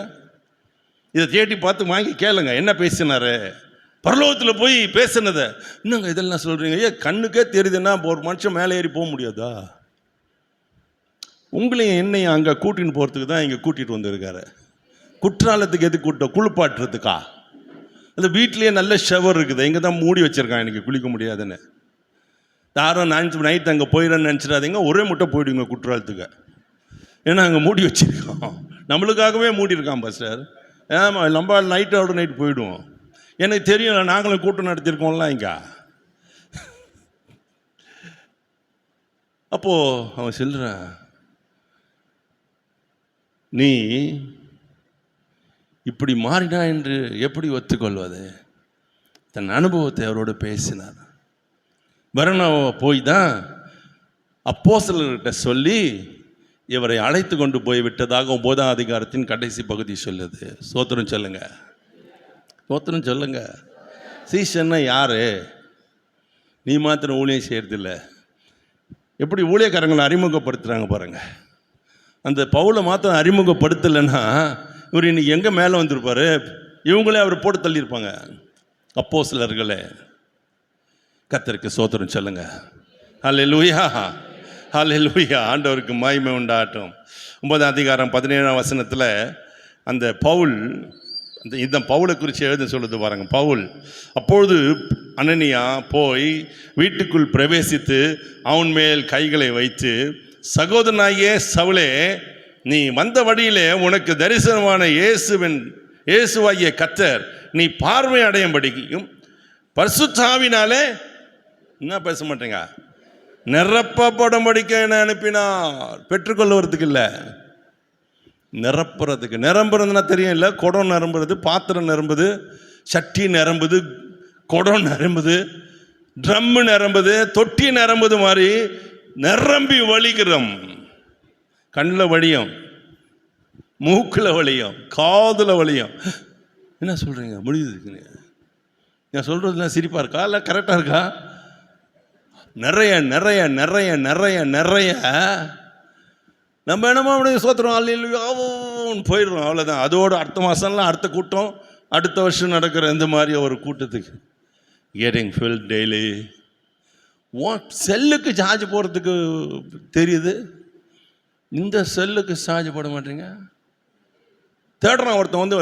இதை தேடி பார்த்து வாங்கி கேளுங்க என்ன பேசினாரு. பரலோகத்தில் போய் பேசினதை இன்னுங்க இதெல்லாம் சொல்கிறீங்க. கண்ணுக்கே தெரியுதுன்னா ஒரு மனுஷன் மேலே ஏறி போக முடியாதா? உங்களையும் என்னையும் அங்கே கூட்டின்னு போகிறதுக்கு தான் இங்கே கூட்டிகிட்டு வந்திருக்காரு. குற்றாலத்துக்கு எது கூட்டம்? குளிப்பாட்டுறதுக்கா? அந்த வீட்லேயே நல்ல ஷவர் இருக்குது, இங்கே தான் மூடி வச்சுருக்கான், எனக்கு குளிக்க முடியாதுன்னு. யாரும் நைட்டு அங்கே போயிடன்னு நினச்சிடாதீங்க, ஒரே முட்டை போயிடுங்க குற்றாலத்துக்கு. ஏன்னா அங்கே மூடி வச்சுருக்கோம், நம்மளுக்காகவே மூடி இருக்கான் பாஸ்டர். ஏமா நம்ம நைட்டோட நைட்டு போயிடுவோம். எனக்கு தெரியும், நாங்களும் கூட்டம் நடத்தியிருக்கோம்ல இங்கே. அப்போது அவன் சொல்கிறான், நீ இப்படி மாறினா என்று எப்படி ஒத்துக்கொள்வது? தன் அனுபவத்தை அவரோடு பேசினார். பர்னபா போய் தான் அப்போஸ்தலர்கிட்ட சொல்லி இவரை அழைத்து கொண்டு போய் விட்டதாக 9ஆம் அதிகாரத்தின் கடைசி பகுதி சொல்லுது. சோத்திரம் சொல்லுங்க, சோத்திரம் சொல்லுங்க. சீஷன்னா யாரு? நீ மாத்திரம் ஊழியம் செய்யறதில்ல, எப்படி ஊழியக்காரங்களை அறிமுகப்படுத்துகிறாங்க பாருங்க. அந்த பவுலை மாத்திரம் அறிமுகப்படுத்தலைன்னா இவர் இன்னைக்கு எங்கே மேலே வந்திருப்பார்? இவங்களே அவர் போட்டு தள்ளியிருப்பாங்க. அப்போஸ்தலர்களே, கர்த்தருக்கு சோத்திரம் சொல்லுங்க. ஹல்லேலூயா, ஹல்லேலூயா. ஆண்டவருக்கு மகிமை உண்டாகட்டும். 9ஆம் அதிகாரம் 17ஆம் வசனத்தில் அந்த பவுல், இந்த பவுலை குறித்து எழுத சொல்லுது பாருங்க. பவுல் அப்பொழுது அனனியா போய் வீட்டுக்குள் பிரவேசித்து அவன் மேல் கைகளை வைத்து, சகோதரனாகிய சவுலே, நீ வந்த வழியிலே உனக்கு தரிசனமான இயேசுவாகிய கர்த்தர் நீ பார்வை அடையும்படியும் பரிசுத்தாவினாலே என்ன பேச மாட்டேங்க நிரப்பப்படும்படிக்க என்ன அனுப்பினார். பெற்றுக்கொள்வதுக்கு இல்லை, நிரப்புறதுக்கு. நிரம்புறதுன்னா தெரியும் இல்லை? குடம் நிரம்புறது, பாத்திரம் நிரம்புது, சட்டி நிரம்புது, குடம் நிரம்புது, ட்ரம்மு நிரம்புது, தொட்டி நிரம்புது மாதிரி நிரம்பி வலிக்கிறோம். கண்ணில் வலியும், மூக்கில் வலியும், காதில் வலியும். என்ன சொல்கிறீங்க? முடியுதுங்க. நான் சொல்கிறதுலாம் சிரிப்பாக இருக்கா இல்லை கரெக்டாக இருக்கா? நிறைய நிறைய நிறைய நிறைய நிறைய நம்ம என்னமோ அப்படியே சோத்திரம் அல்லேலூயான்னு போயிடுறோம், அவ்வளோதான். அதோடு அடுத்த மாதம்லாம் அடுத்த கூட்டம், அடுத்த வருஷம் நடக்கிற இந்த மாதிரி ஒரு கூட்டத்துக்கு கெட்டிங் ஃபில் டெய்லி. செல்லுக்கு சார்ஜ் போடுறதுக்கு தெரியுது, இந்த செல்லுக்கு சார்ஜ் போட மாட்டீங்க. தேடுறான் ஒருத்தன் வந்து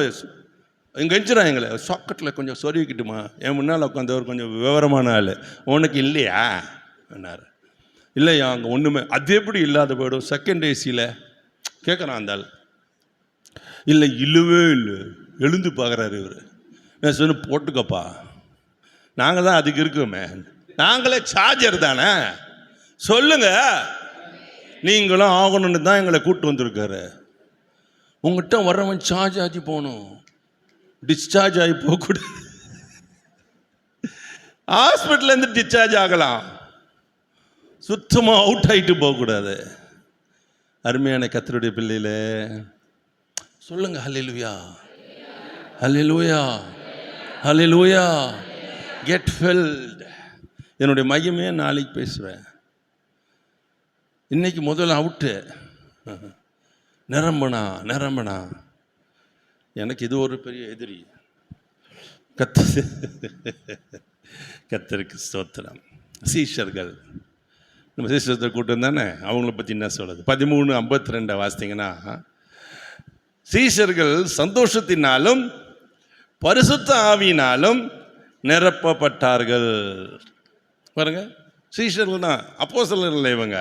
இங்கே எஞ்சிடான் எங்களை சாக்கெட்டில் கொஞ்சம் சொருவிக்கிட்டுமா, என் முன்னால் உட்காந்தவர் கொஞ்சம் விவரமான ஆள், உனக்கு இல்லையா என்னார். இல்லையா அங்கே ஒன்றுமே, அது எப்படி இல்லாத போயிடும் செகண்ட் ஏசியில் கேட்குறான் அந்த ஆள். இல்லை இல்லவே இல்லை, எழுந்து பார்க்குறாரு இவர். நான் சொன்ன போட்டுக்கப்பா, நாங்கள் தான் அதுக்கு இருக்கோமே, நாங்களே சார்ஜர் தானே, சொல்லுங்க, நீங்களும் ஆகணும்னு தான் எங்களை கூப்பிட்டு வந்திருக்காரு. உங்கள்கிட்ட வர்றவன் சார்ஜ் ஆகி போகணும், டிஸ்சார்ஜ் ஆகி போகக்கூடாது. ஹாஸ்பிட்டல்லேருந்து டிஸ்சார்ஜ் ஆகலாம், சுத்தமாக அவுட் ஆகிட்டு போகக்கூடாது. அருமையான கர்த்தருடைய பிள்ளையிலே சொல்லுங்க ஹல்லேலூயா, ஹல்லேலூயா, ஹல்லேலூயா. Get field. என்னுடைய மையமே நாளைக்கு பேசுவேன், இன்னைக்கு முதல்ல அவுட்டு. நிரம்பனா நிரம்பனா. எனக்கு இது ஒரு பெரிய எதிரி. கர்த்தருக்கு ஸ்தோத்திரம். சீஷர்கள், நம்ம சீஷத்தை கூட்டம் தானே, அவங்கள பற்றி என்ன சொல்கிறது? 13:52 வாசித்தீங்கன்னா, சீஷர்கள் சந்தோஷத்தினாலும் பரிசுத்த ஆவியினாலும் நிரப்பப்பட்டார்கள். பாருங்க, சீஷர்கள்னா அப்போஸ்தலர்கள் இல்லை இவங்க.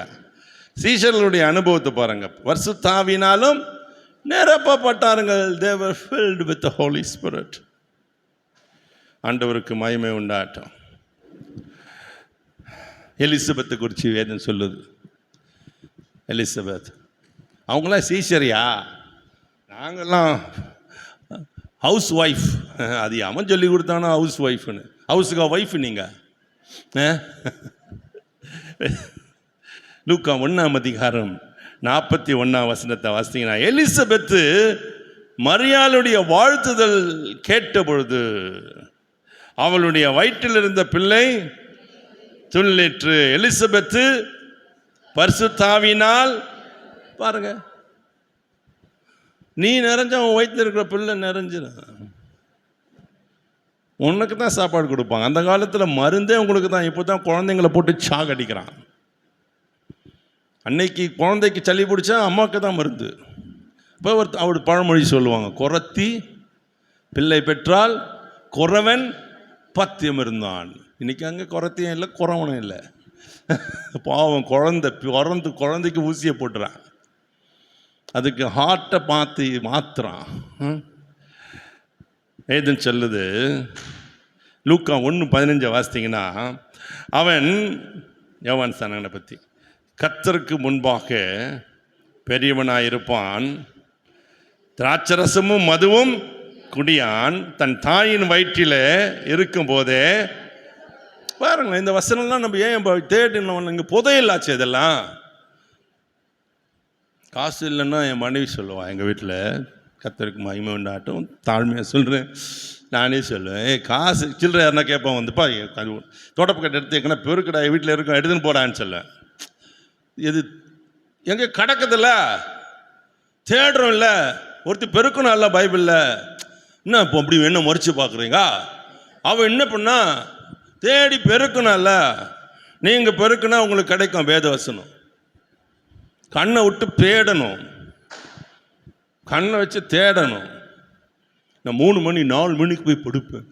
சீஷர்களுடைய அனுபவத்தை பாருங்க. பரிசுத்த ஆவியினாலும் நிரப்பப்பட்டார்கள். They were filled with the Holy Spirit. ஆண்டவருக்கு மகிமை உண்டாட்டம். எலிசபெத்தை குறித்து வேதம் சொல்லுது. எலிசபெத் அவங்களாம் சீஷரியா? நாங்கள்லாம் ஹவுஸ் ஒய்ஃப். அது அவன் சொல்லி கொடுத்தானா ஹவுஸ் ஒய்ஃப்னு? ஹவுஸுக்கா ஒய்ஃப் நீங்கள்? லூக்கா 1:41 வாசித்தீங்கன்னா, எலிசபெத்து மரியாளுடைய வாழ்த்துதல் கேட்ட பொழுது அவளுடைய வயிற்றில் இருந்த பிள்ளை துள்ளிற்று. எலிசபெத்து பரிசுத்த ஆவியினால், பாருங்க, நீ நிறைஞ்ச உன் வயிற்றில் இருக்கிற பிள்ளை நிறைஞ்சிரு. உனக்கு தான் சாப்பாடு கொடுப்பாங்க. அந்த காலத்தில் மருந்தே உங்களுக்கு தான். இப்போ தான் குழந்தைங்களை போட்டு சாகடிக்கிறான். அன்னைக்கு குழந்தைக்கு சளி பிடிச்சா அம்மாவுக்கு தான் மருந்து. இப்போ அவர் பழமொழி சொல்லுவாங்க, குறத்தி பிள்ளை பெற்றால் குறவன் பத்தியம் இருந்தான். இன்னைக்கு அங்கே குறத்தியும் இல்லை, குறவனும் இல்லை. பாவம், குழந்தைக்கு ஊசியை போட்டுறான், அதுக்கு ஹார்ட்டை மாத்துறான். ஏதுன்னு சொல்லுது. லூக்கா 1:15 வாசித்தீங்கன்னா, அவன் யோவான் ஸ்நானனை பற்றி, கர்த்தருக்கு முன்பாக பெரியவனாயிருப்பான், திராட்சரசமும் மதுவும் குடியான், தன் தாயின் வயிற்றில் இருக்கும் போதே. பாருங்க, இந்த வசனம்லாம் நம்ம ஏன் தேடினோம்? இங்கே புதையலாச்சு. இதெல்லாம் காசு இல்லைன்னா என் மனைவி சொல்லுவான் எங்கள் வீட்டில், கர்த்தருக்கு மகிமை உண்டாட்டும், தாழ்மையாக சொல்கிறேன், நானே சொல்லுவேன், காசு சில்லறை யாருன்னா கேட்பான், வந்துப்பா தோட்டப்பு கட்டை எடுத்து எங்கன்னா பெருக்கடா வீட்டில் இருக்கும், எடுத்துன்னு போடான்னு சொல்லுவேன். இது எங்கே கிடக்குதில்ல, தேடுறோம் இல்லை, ஒருத்தர் பெருக்கணும் இல்லை பைபிளில். என்ன இப்போ அப்படி என்ன மறைச்சு பார்க்குறீங்க? அவன் என்ன பண்ணா தேடி பெருக்கணும்ல. நீங்கள் பெருக்குனா உங்களுக்கு கிடைக்கும் வேதவசனம். கண்ணை விட்டு தேடணும், கண்ணை வச்சு தேடணும். நான் 3 மணி 4 மணிக்கு போய் படுப்பேன்.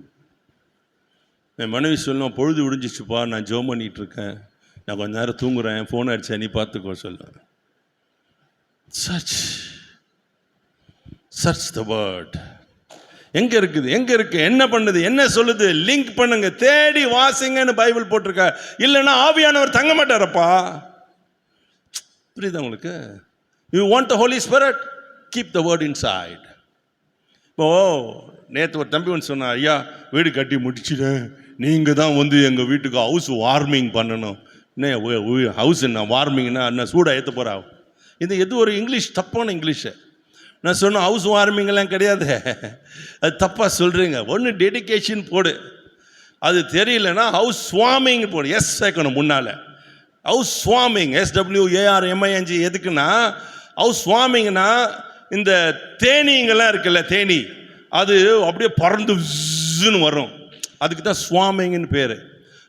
என் மனைவி சொல்லுவேன், பொழுது விடிஞ்சிச்சுப்பா, நான் ஜோம் பண்ணிகிட்டு இருக்கேன், நான் கொஞ்ச நேரம் தூங்குறேன், ஃபோன் அடிச்சேன், நீ பார்த்துக்கோ சொல்லுவேன். Search the word. எங்கே இருக்குது, எங்கே இருக்கு, என்ன பண்ணுது, என்ன சொல்லுது, லிங்க் பண்ணுங்க, தேடி வாசிங்கன்னு பைபிள் போட்டிருக்க. இல்லைன்னா ஆவியானவர் தங்க மாட்டாரப்பா. புரியுதா உங்களுக்கு? You want the Holy Spirit, keep the word inside. இப்போ நேற்று ஒரு தம்பி ஒன்று சொன்னான், ஐயா வீடு கட்டி முடிச்சுட்டேன், நீங்கள் தான் வந்து எங்கள் வீட்டுக்கு ஹவுஸ் வார்மிங் பண்ணணும். என்ன ஹவுஸ் என்ன வார்மிங்னா என்ன, சூடாக ஏற்ற போகிறா? இது ஒரு இங்கிலீஷ், தப்பான இங்கிலீஷு. நான் சொன்னேன், ஹவுஸ் வார்மிங்கெல்லாம் கிடையாது, அது தப்பாக சொல்கிறீங்க. ஒன்று டெடிகேஷன் போடு. அது தெரியலன்னா ஹவுஸ் ஸ்வாமிங் போடும், எஸ் சேர்க்கணும் முன்னால். House swarming, SWARMING. எதுக்குன்னா ஹவுஸ் ஸ்வாமிங்னா இந்த தேனீங்கெல்லாம் இருக்குல்ல, தேனி அது அப்படியே பறந்து வரும், அதுக்கு தான் ஸ்வாமிங்னு பேர்.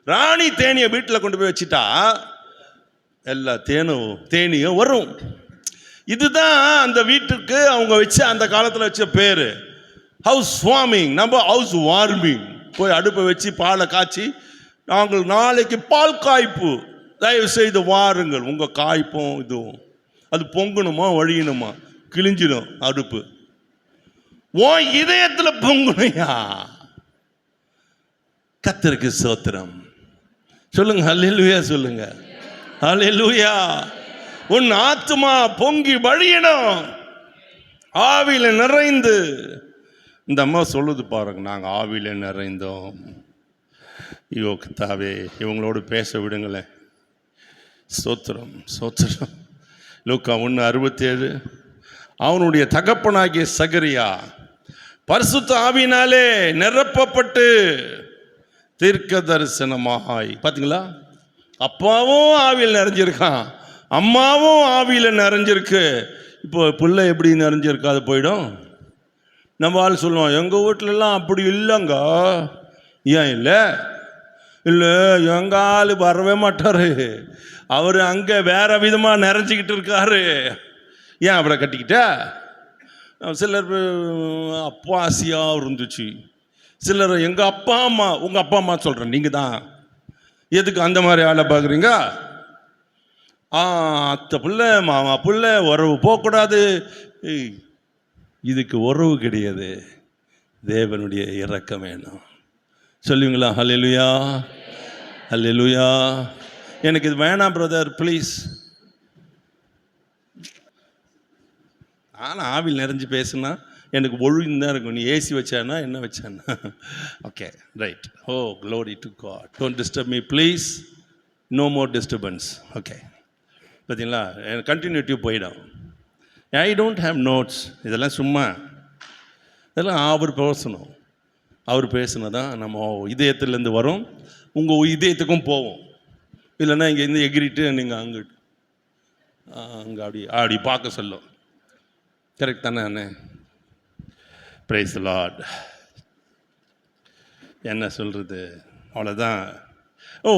ராணி தேனியை வீட்டில் கொண்டு போய் வச்சுட்டா எல்லா தேனியும் வரும். இதுதான் அந்த வீட்டுக்கு அவங்க வச்ச அந்த காலத்தில் வச்ச பேர் ஹவுஸ் ஸ்வாமிங். நம்ம ஹவுஸ் வார்மிங், போய் அடுப்பை வச்சு பாலை காய்ச்சி நாங்கள் நாளைக்கு பால் காய்ப்பு, தயவு செய்து வாருங்கள். உங்கள் காய்ப்பும் இதுவும் அது பொங்கணுமா வழியணுமா, கிழிஞ்சிடும் அடுப்பு. ஓ இதயத்தில் பொங்கணுயா. கர்த்தருக்கு ஸ்தோத்திரம் சொல்லுங்க, ஹல்லேலூயா சொல்லுங்க, ஹல்லேலூயா. உன் ஆத்துமா பொங்கி வழியணும், ஆவியில நிறைந்து. இந்த அம்மா சொல்லுது பாருங்க, நாங்கள் ஆவியில நிறைந்தோம். ஐயோ கர்த்தாவே, இவங்களோடு பேச விடுங்களேன். ஸ்தோத்திரம் ஸ்தோத்திரம். லூக்கா 1:67. அவனுடைய தகப்பனாகிய சகரியா பரிசுத்த ஆவியினாலே நிரப்பப்பட்டு தீர்க்க தரிசனமாய். பார்த்தீங்களா, அப்பாவும் ஆவியில் நிறைஞ்சிருக்கான், அம்மாவும் ஆவியில் நிறைஞ்சிருக்கு. இப்போ பிள்ளை எப்படி நிறைஞ்சிருக்காது போயிடும். நம்ம ஆள் சொல்லுவோம், எங்கள் வீட்டிலலாம் அப்படி இல்லைங்க. ஏன் இல்லை? இல்லை, எங்கள் ஆள் வரவே மாட்டார், அவர் அங்கே வேற விதமாக நிறைஞ்சிக்கிட்டு இருக்காரு. ஏன் அவரை கட்டிக்கிட்ட? சிலர் அப்பாசியாக இருந்துச்சு, சிலர் எங்கள் அப்பா அம்மா. உங்கள் அப்பா அம்மா சொல்கிறேன், நீங்கள் தான் எதுக்கு அந்த மாதிரி ஆளை பார்க்குறீங்க? அத்தை பிள்ளை மாமா பிள்ளை உறவு போகக்கூடாது. இதுக்கு உறவு கிடையாது, தேவனுடைய இரக்கம் வேணும். சொல்லுவீங்களா? ஹல்லேலூயா ஹல்லேலூயா. எனக்கு இது வேணாம் பிரதர் ப்ளீஸ். ஆனால் ஆவில் நிறைஞ்சு பேசுனா எனக்கு ஒழுங்கு தான் இருக்கும். நீ ஏசி வச்சானா என்ன வச்சானா? Okay right. Oh glory to God. Don't disturb me please, no more disturbance. Okay, பார்த்தீங்களா, கண்டினியூட்டி போயிடும். I don't have notes. இதெல்லாம் சும்மா, இதெல்லாம் அவர் பேசணும். அவர் பேசுனதான் நம்ம இதயத்துலேருந்து வரும், உங்கள் இதயத்துக்கும் போவோம். இல்லைன்னா இங்கேருந்து எகிரிட்டு நீங்கள் அங்கே அப்படி பார்க்க சொல்லும். கரெக்ட் தானே அண்ணே? Praise the Lord. என்ன சொல்கிறது, அவ்வளோதான்.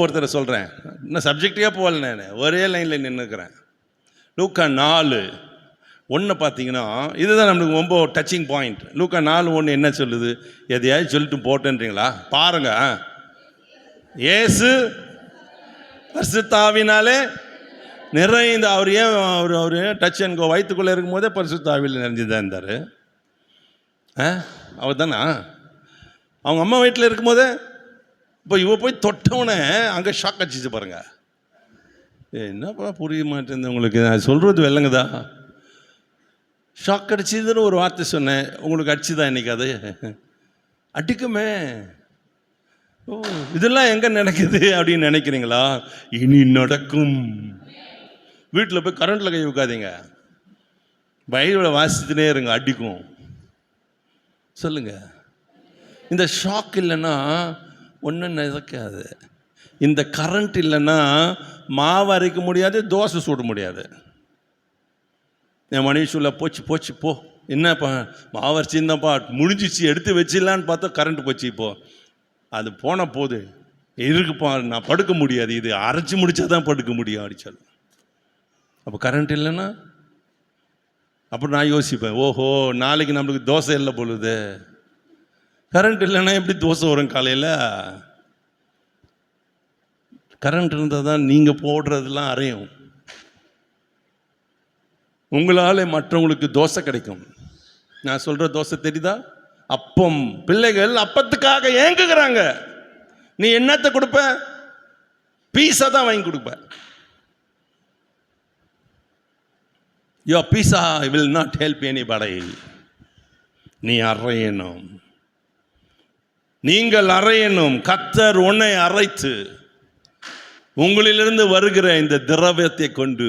ஒருத்தரை சொல்கிறேன், இன்னும் சப்ஜெக்டியாக போகல, ஒரே லைனில் நின்றுக்கிறேன். லூக்கா 4:1 பார்த்தீங்கன்னா இதுதான் நம்மளுக்கு ரொம்ப டச்சிங் பாயிண்ட். லூக்கா 4:1 என்ன சொல்லுது? எதையாவது சொல்லிட்டு போட்டேன்றீங்களா? பாருங்க, இயேசு பரிசுத்த ஆவியினாலே நிறைந்த. அவர் ஏன் அவர் டச் அண்ட் கோ வயிற்றுக்குள்ளே இருக்கும் போதே பரிசுத்த ஆவியில் நிறைஞ்சுதான் இருந்தார். அவர் தானா? அவங்க அம்மா வீட்டில் இருக்கும்போதே. இப்போ இவ போய் தொட்டவனே அங்கே ஷாக் அடிச்சிச்சு பாருங்க. என்னப்பா புரிய மாட்டேங்குது உங்களுக்கு, நான் சொல்கிறது வெள்ளங்கதா? ஷாக் அடிச்சதுன்னு ஒரு வார்த்தை சொன்னேன், உங்களுக்கு அடிச்சுதான் இன்னைக்கு அது அடிக்குமே. ஓ இதெல்லாம் எங்கே நடக்குது அப்படின்னு நினைக்கிறீங்களா? இனி நடக்கும். வீட்டில் போய் கரண்ட்டில் கை வைக்காதீங்க, பைபிளை வாசிச்சுனே இருங்க, அடிக்கும். சொல்லுங்க, இந்த ஷாக் இல்லைன்னா ஒன்றும் நடக்காது. இந்த கரண்ட் இல்லைன்னா மாவு அரைக்க முடியாது, தோசை சுட முடியாது. என் மனைவி சொல்ல, போச்சு போ, என்னப்பா மாவு அரைச்சிருந்தாப்பா முடிஞ்சிச்சு, எடுத்து வச்சிடலான்னு பார்த்தா கரண்ட் போச்சு. இப்போது அது போன போது இருக்குப்பா, நான் படுக்க முடியாது, இது அரைச்சி முடிச்சா தான் படுக்க முடியும் அடித்தாலும். அப்போ கரண்ட் இல்லைன்னா அப்புறம் நான் யோசிப்பேன், ஓஹோ நாளைக்கு நம்மளுக்கு தோசை இல்லை பொழுது. கரண்ட் இல்லைன்னா எப்படி தோசை வரும் காலையில்? கரண்ட் இருந்தால் தான் நீங்கள் போடுறதெல்லாம் அரையும், உங்களால் மற்றவங்களுக்கு தோசை கிடைக்கும். நான் சொல்கிற தோசை தெரியுதா? அப்பம். பிள்ளைகள் அப்பத்துக்காக ஏங்குகிறாங்க. நீ என்னத்தை கொடுப்ப? பீஸா தான் வாங்கி கொடுப்ப. Your pizza will not help anybody. நீ அறையணும், நீங்கள் அறையணும். கர்த்தர் உன்னை அரைத்து உங்களிலிருந்து வருகிற இந்த திரவியத்தை கொண்டு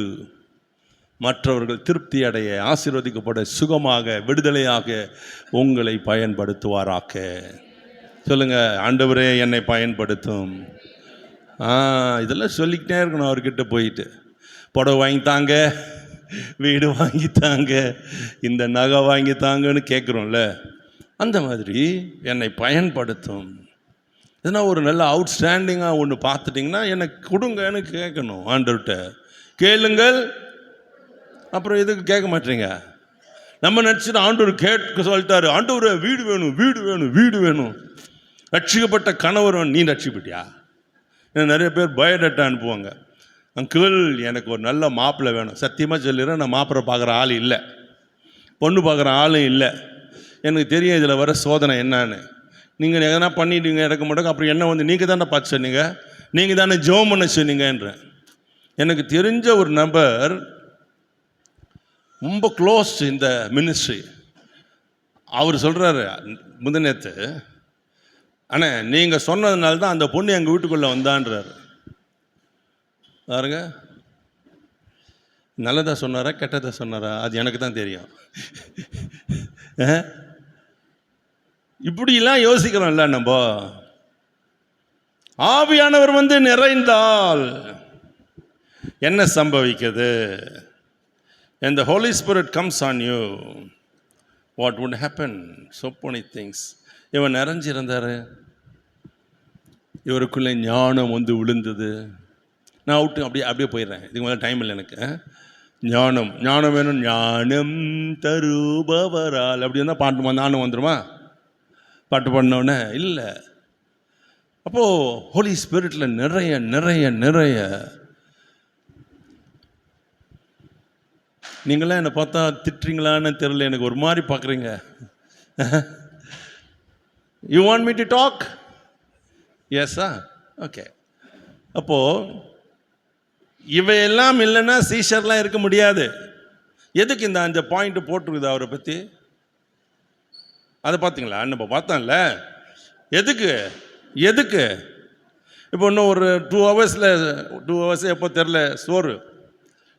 மற்றவர்கள் திருப்தி அடைய, ஆசீர்வதிக்கப்பட, சுகமாக, விடுதலையாக உங்களை பயன்படுத்துவாராக. சொல்லுங்க, ஆண்டவரே என்னை பயன்படுத்தும். இதெல்லாம் சொல்லிக்கிட்டே இருக்கணும் அவர்கிட்ட போயிட்டு. புடவை வாங்கித்தாங்க, வீடு வாங்கித்தாங்க, இந்த நகை வாங்கித்தாங்கன்னு கேட்குறோம்ல, அந்த மாதிரி என்னை பயன்படுத்தும். எதனா ஒரு நல்ல அவுட்ஸ்டாண்டிங்காக ஒன்று பார்த்துட்டிங்கன்னா எனக்கு கொடுங்கன்னு கேட்கணும் ஆண்டவர்கிட்ட. கேளுங்கள், அப்புறம் எதுக்கு கேட்க மாட்டீங்க? நம்ம நினச்சிட்டு ஆண்டவர் கேட்க சொல்லிட்டாரு, ஆண்டவர் வீடு வேணும், வீடு வேணும், வீடு வேணும், ரட்சிக்கப்பட்ட கணவர் வேணும். நீ ரட்சிக்கப்பட்டியா? நிறைய பேர் பயோடேட்டா அனுப்புவாங்க, அங்கிள் எனக்கு ஒரு நல்ல மாப்பிள்ளை வேணும். சத்தியமாக சொல்லிடுறேன், நான் மாப்பிள்ளை பார்க்குற ஆள் இல்லை, பொண்ணு பார்க்குற ஆளும் இல்லை. எனக்கு தெரியும் இதில் வர சோதனை என்னன்னு. நீங்கள் எதனா பண்ணிட்டீங்க இறக்க மாட்டோங்க, அப்புறம் என்ன வந்து நீங்கள் தானே பார்த்து சொன்னீங்க, நீங்கள் தானே ஜெபம் பண்ண சொன்னீங்கன்ற. எனக்கு தெரிஞ்ச ஒரு நபர் ரொம்ப க்ளோஸ் இந்த மினிஸ்ட்ரி. அவர் சொல்கிறாரு முந்தினேத்து, அண்ணே நீங்கள் சொன்னதுனால தான் அந்த பொண்ணு எங்கள் வீட்டுக்குள்ளே வந்தான்றார். பாருங்க, நல்லதாக சொன்னாரா கெட்டதாக சொன்னாரா அது எனக்கு தான் தெரியும். இப்படிலாம் யோசிக்கிறோம்ல நம்ம. ஆவியானவர் வந்து நிறைந்தால் என்ன சம்பவிக்குது? And the Holy Spirit comes on you, what would happen? So many things. இவன் நிறைஞ்சிருந்தார், இவருக்குள்ளே ஞானம் வந்து விழுந்தது. நான் விட்டு அப்படியே போயிடுறேன், இதுக்கு மேலே டைம் இல்லை எனக்கு. ஞானம் வேணும், ஞானம் தருபவரால் அப்படி இருந்தால் பாட்டு ஞானம் வந்துடுமா? பாட்டு பண்ணோன்னே இல்லை. அப்போது ஹோலி ஸ்பிரிட்டில் நிறைய நிறைய நிறைய. நீங்களாம் என்னை பார்த்தா திட்டுறீங்களான்னு தெரியல, எனக்கு ஒரு மாதிரி பார்க்குறீங்க. You want me to talk? எஸ்ஸா? ஓகே. அப்போது இவையெல்லாம் இல்லைன்னா சீஷர்லாம் இருக்க முடியாது. எதுக்கு இந்த 5 பாயிண்ட் போட்டிருக்குது அவரை பற்றி? அதை பார்த்தீங்களா? நம்ம பார்த்தோம்ல, எதுக்கு இப்போ இன்னும் ஒரு 2 ஹவர்ஸ் எப்போ தெரில சோறு.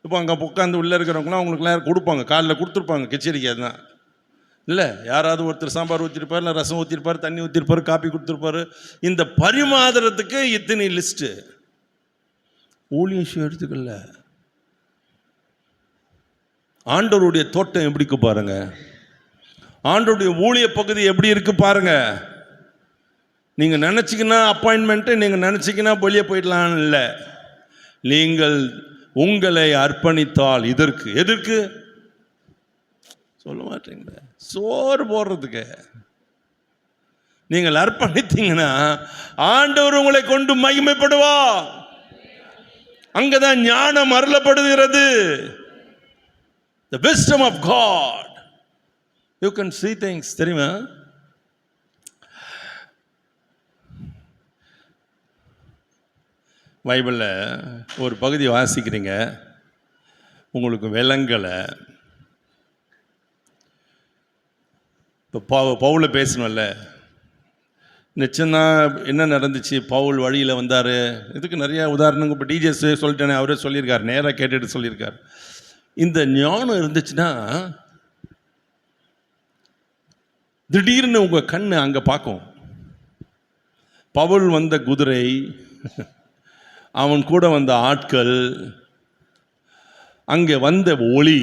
இப்போ அங்கே உட்காந்து உள்ளே இருக்கிறவங்களாம் அவங்களுக்குலாம் கொடுப்பாங்க, காலையில் கொடுத்துருப்பாங்க கிச்சடிக்கு. அதுதான் இல்லை, யாராவது ஒருத்தர் சாம்பார் ஊற்றிருப்பார், இல்லை ரசம் ஊற்றிருப்பார், தண்ணி ஊற்றிருப்பார், காப்பி கொடுத்துருப்பார். இந்த பரிமாறுறதுக்கு இத்தனை லிஸ்ட்டு. ஊழியம் எடுத்துக்கல. ஆண்டவருடைய தோட்டம் எப்படி இருக்கு பாருங்க, ஆண்டவருடைய ஊழிய பகுதி எப்படி இருக்கு பாருங்க. நீங்கள் நினச்சிக்கினா அப்பாயின்மெண்ட்டு, நீங்கள் நினச்சிக்கினா வெளியே போயிடலாம் இல்லை. நீங்கள் உங்களை அர்ப்பணித்தால் எதற்கு சொல்ல மாட்டீங்க, சோறு போடுறதுக்கு நீங்கள் அர்ப்பணித்தீங்கன்னா ஆண்டவர் உங்களை கொண்டு மகிமைப்படுவா. அங்கதான் ஞானம் அருளப்படுகிறது. The wisdom of God. You can see things. தெரியுமா? பைபிளில் ஒரு பகுதி வாசிக்கிறீங்க, உங்களுக்கு விளங்கலை. இப்போ பவுலை பேசணும்ல, நிச்சயம்தான் என்ன நடந்துச்சு. பவுல் வழியில் வந்தார். இதுக்கு நிறைய உதாரணங்கள் இப்போ டிஜேஸ் சொல்லிட்டேனே, அவரே சொல்லியிருக்கார், நேராக கேட்டுட்டு சொல்லியிருக்கார். இந்த ஞானம் இருந்துச்சுன்னா திடீர்னு உங்கள் கண்ணு அங்கே பார்க்கும். பவுல் வந்த குதிரை, அவன் கூட வந்த ஆட்கள், அங்கே வந்த ஒளி,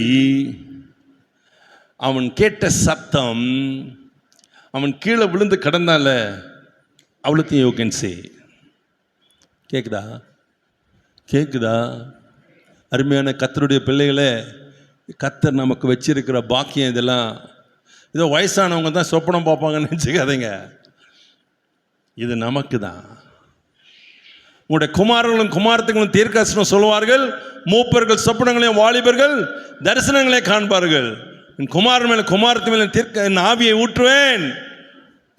அவன் கேட்ட சத்தம், அவன் கீழே விழுந்து கிடந்தால அவ்வளோத்தையும் யூ கேன் சே. கேட்குதா? அருமையான கர்த்தருடைய பிள்ளைகளே, கர்த்தர் நமக்கு வச்சிருக்கிற பாக்கியம் இதெல்லாம். இதோ வயசானவங்க தான் சொப்பனம் பார்ப்பாங்கன்னு நினச்சிக்காதீங்க, இது நமக்கு தான். உங்களுடைய குமாரர்களும் குமாரத்துகளும் தீர்க்கதரிசனம் சொல்லுவார்கள், மூப்பர்கள் சொப்பனங்களையும் வாலிபர்கள் தரிசனங்களை காண்பார்கள். என் குமாரன் மேலே குமாரத்து மேலே என் ஆவியை ஊற்றுவேன்,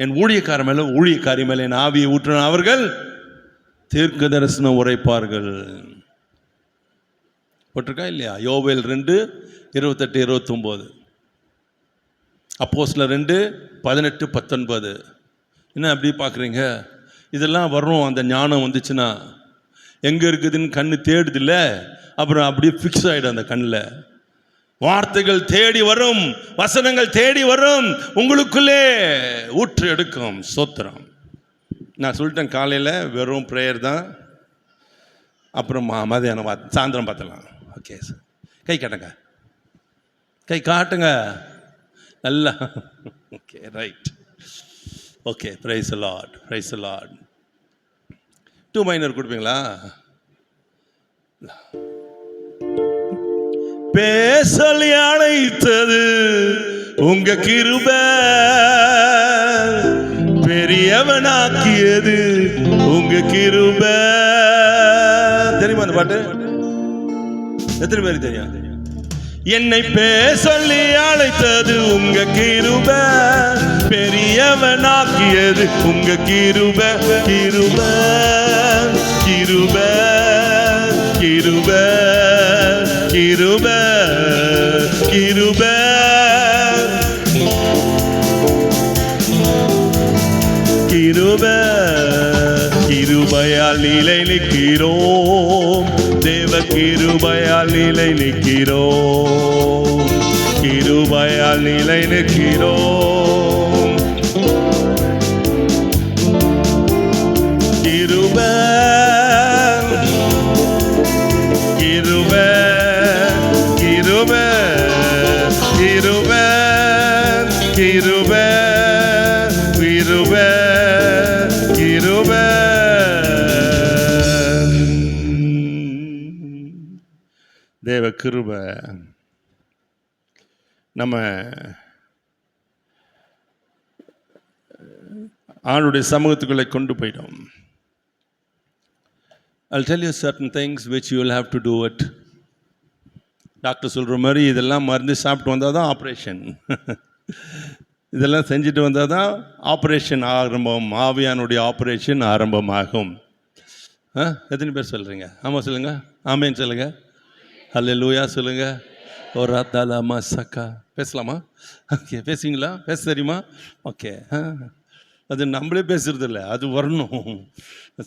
என் ஊழியக்கார மேலே ஊழியக்காரி மேலே என் ஆவியை ஊற்றுவேன், அவர்கள் தீர்க்க தரிசனம் உரைப்பார்கள். போட்டிருக்கா இல்லையா? யோவேல் 2:28-29, அப்போஸ்தலர் 2:18-19. என்ன அப்படி பார்க்குறீங்க? இதெல்லாம் வரும். அந்த ஞானம் வந்துச்சுன்னா எங்கே இருக்குதுன்னு கண்ணு தேடுதில்ல, அப்புறம் அப்படியே ஃபிக்ஸ் ஆகிடும் அந்த கண்ணில். வார்த்தைகள் தேடி வரும், வசனங்கள் தேடி வரும், உங்களுக்குள்ளே ஊற்று எடுக்கும். சோத்திரம். நான் சொல்லிட்டேன், காலையில் வெறும் ப்ரேயர் தான், அப்புறம் மதியானம் சாயந்தரம் பார்த்துலாம். ஓகே சார், கை காட்டுங்க, கை காட்டுங்க நல்லா. Okay, right. Okay, praise the Lord, praise the Lord. 2 minor கொடுப்பீங்களா? பேசலி அழைத்தது உங்க கிருபை, பெரியவனாக்கியது உங்க கிருபை. தெரியுமா அந்த பாட்டு? எத்தனை பேருக்கு தெரியும்? என்னை பேசலி அழைத்தது உங்க கிருபை, பெரியவனாக்கியது உங்க கிருபை. கிருபை கிருபை கிருபை கிருபை கிருபை கிருபை. கிருபையால் நிலை நிற்கிறோம், தேவ கிருபையால் நிலை நிற்கிறோம், கிருபையால் நிலை நிற்கிறோம். கிருபை கிருபை கிருபை கிருபை கிருபை கிருபை கிருபை. தேவ கிருபை நம்ம ஆளுடைய சமூகத்துக்குள்ளே கொண்டு போயிடும். I'll tell you certain things which you will have to do it. Doctor சொல்கிற மாதிரி இதெல்லாம் மருந்து சாப்பிட்டு வந்தால் தான் ஆப்ரேஷன், இதெல்லாம் செஞ்சுட்டு வந்தால் தான் ஆப்ரேஷன் ஆரம்பம், ஆவியானுடைய ஆப்ரேஷன் ஆரம்பமாகும். எத்தனை பேர் சொல்கிறீங்க? ஆமாம் சொல்லுங்கள், ஆமேன்னு சொல்லுங்கள், அல்லேலூயா சொல்லுங்கள். ஒரு ராத்தாலாமா சக்கா பேசலாமா? ஓகே, பேசுவீங்களா? பேச தெரியுமா? ஓகே. அது நம்மளே பேசுறது இல்லை, அது வரணும்.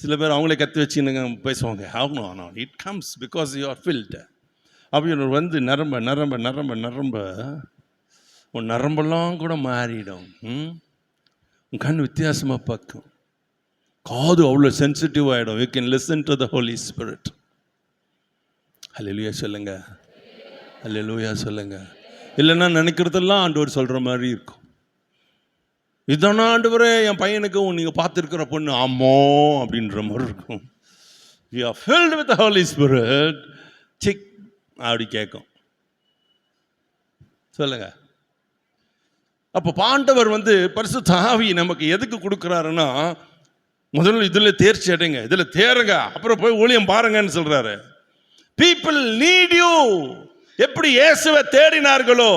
சில பேர் அவங்களே கற்று வச்சுன்னு பேசுவாங்க. ஆகணும், ஆனால் it comes because you are field. அப்படின்னு வந்து நரம்ப நரம்ப நரம்ப நரம்ப உன் நரம்பெல்லாம் கூட மாறிடும். உன் கண் வித்தியாசமாக பார்க்கும், காது அவ்வளோ சென்சிட்டிவ் ஆகிடும். You can listen to the Holy Spirit. Hallelujah சொல்லுங்க, அல்லேலூயா சொல்லுங்க. இல்லைன்னா நினைக்கிறதெல்லாம் ஆண்டவர் சொல்கிற மாதிரி இருக்கும். இதானா ஆண்டவரே என் பையனுக்கு நீங்கள் பார்த்துருக்கிற பொண்ணு? ஆமோ அப்படின்ற மாதிரி இருக்கும். You are filled with the Holy Spirit. சிக் அப்படி கேட்கும். சொல்லுங்க. அப்போ பாண்டவர் வந்து பரிசுத்த ஆவி நமக்கு எதுக்கு கொடுக்குறாருன்னா, முதல்ல இதில் தேர்ச்சி அடைங்க, இதில் தேருங்க, அப்புறம் போய் ஊழியம் பாருங்கன்னு சொல்றாரு. People need you. எப்படி இயேசுவை தேடினார்களோ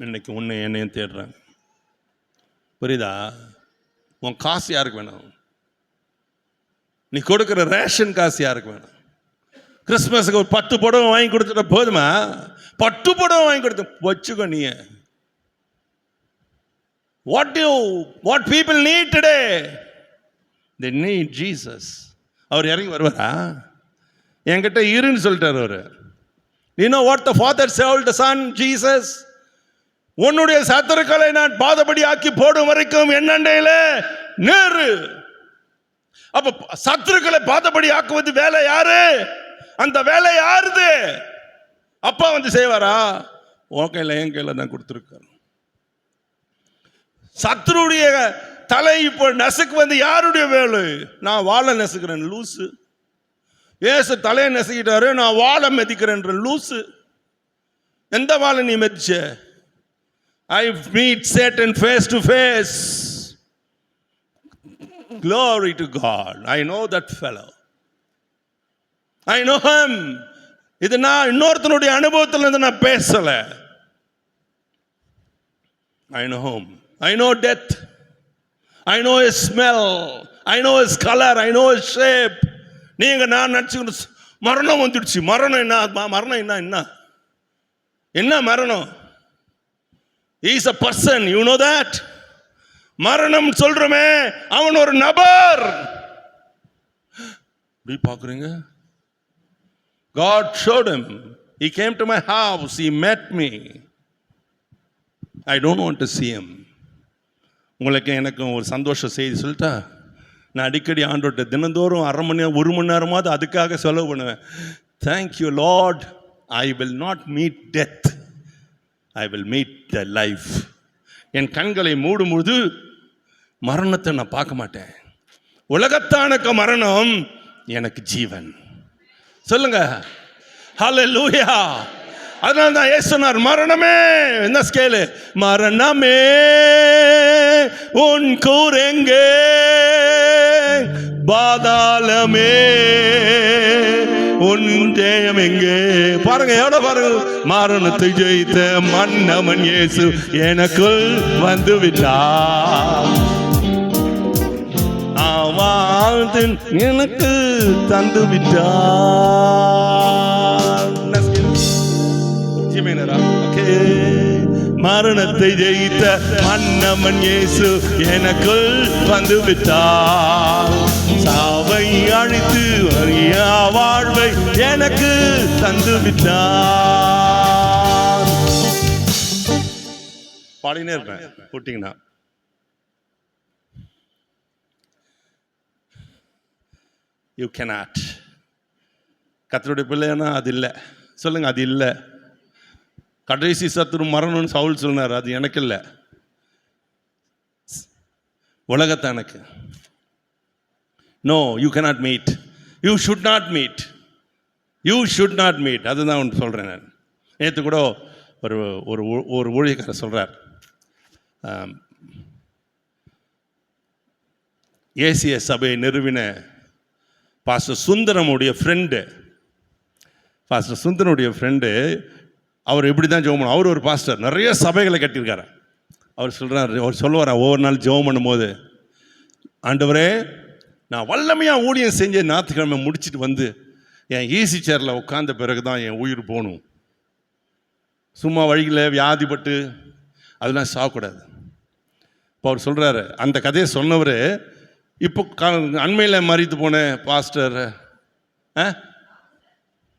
இன்னைக்கு உன்னை என்னையும் தேடுறாங்க. புரியுதா? உன் காசு யாருக்கு வேணும்? நீ கொடுக்குற ரேஷன் காசு யாருக்கு வேணும்? கிறிஸ்மஸுக்கு ஒரு 10 புடவை வாங்கி கொடுத்துட்ட போதுமா? 10 புடவை வாங்கி கொடுத்து வச்சுக்கோ நீ. What people need today, they need Jesus. அவர் இறங்கி வருவாரா? என்கிட்ட இருன்னு சொல்லிட்டார் அவர். You know what the father told the son Jesus? உன்னுடைய சத்துருக்களை நான் பாதபடி ஆக்கி போடும் வரைக்கும் என்னண்டையில நேரு. அப்ப சத்துருக்களை பாதபடி ஆக்குவது வேலை யாரு? அந்த வேலை யாருது? அப்பா வந்து செய்வாரா? உன் கையில் என் கையில் தான் கொடுத்துருக்காரு. சத்துருடைய தலை இப்போ நெசுக்கு வந்து யாருடைய வேலை? நான் வாழை நெசுக்கிறேன் லூசு. ஏசு தலையை நெசுக்கிட்டாரு, நான் வாழை மெதிக்கிறேன் லூசு. எந்த வாழை நீ மெதிச்ச? I meet Satan face to face. Glory to God. I know that fellow. I know him. இது நான் இன்னொருத்தனுடைய அனுபவத்தில் இருந்து நான் பேசல. I know him. I know death. I know his smell. I know his color. I know his shape. நீங்க நான் நினச்சிக்கணும் மரணம் வந்துடுச்சு. மரணம் என்ன? மரணம் என்ன? என்ன என்ன மரணம்? He is a person. You know that? மரணம் சொல்றமே, அவன் ஒரு நபர். எப்படி பார்க்குறீங்க? God showed him. He came to my house. He met me. I don't want to see him. உங்களுக்கு எனக்கும் ஒரு சந்தோஷ செய்தி சொல்லிட்டா, நான் அடிக்கடி ஆண்டவர்கிட்ட தினந்தோறும் 1/2 மணி நேரம் 1 மணி நேரமாவது அதுக்காக செலவு பண்ணுவேன். Thank you Lord, I will not meet death, I will meet the life. என் கண்களை மூடும்போது மரணத்தை நான் பார்க்க மாட்டேன். உலகத்தானுக்கு மரணம், எனக்கு ஜீவன். சொல்லுங்க ஹல்லேலூயா. அதனால தான் இயேசு சொன்னார், மரணமே என்ன ஸ்கேலு, மரணமே உன் கூரெங்கே, பாதாளமே உன் ஜெயம் எங்கே. பாருங்க எவ்வளவு பாருங்க, மரணத்தை ஜெயித்த மன்னவன் இயேசு எனக்குள் வந்து விட்டார், எனக்கு தந்து விட்டார். மரணத்தை ஜெயித்த மன்னவன் இயேசு எனக்குள் வந்து விட்டார், சாவை அழித்து அறியா வாழ்வை எனக்கு தந்து விட்டார். பாடினே இருப்பேன் போட்டிங்கன்னா. You cannot. கர்த்தருடைய பிள்ளைன்னா அது இல்லை. சொல்லுங்க, அது இல்லை. கடைசி சத்துரு மரணம்னு சவுல் சொன்னார், அது எனக்கு இல்லை, உலகத்தானுக்கு. No, you cannot meet, you should not meet, you should not meet. அதுதான் ஒன்று சொல்கிறேன் நான். நேற்று கூட ஒரு ஒரு ஊழியக்காரர் சொல்கிறார், ஏசிய சபையை நிறுவின பாஸ்டர் சுந்தரமுடைய ஃப்ரெண்டு, பாஸ்டர் சுந்தரனுடைய ஃப்ரெண்டு, அவர் இப்படி தான் ஜெபம் பண்ணுவார். அவர் ஒரு பாஸ்டர், நிறைய சபைகளை கட்டியிருக்காரு. அவர் சொல்கிறார், அவர் சொல்லுவார் ஒவ்வொரு நாள் ஜெபம் பண்ணும்போது, ஆண்டவரே நான் வல்லமையாக ஊழியம் செஞ்ச ஞாயிற்றுக்கிழமை முடிச்சுட்டு வந்து என் ஈசி சேரில் உட்கார்ந்த பிறகு தான் என் உயிர் போகணும். சும்மா வழியில் வியாதிப்பட்டு அதெல்லாம் சாகக்கூடாது. இப்போ அவர் சொல்கிறாரு, அந்த கதையை சொன்னவர் இப்போ அண்மையில் மறித்து போன பாஸ்டர்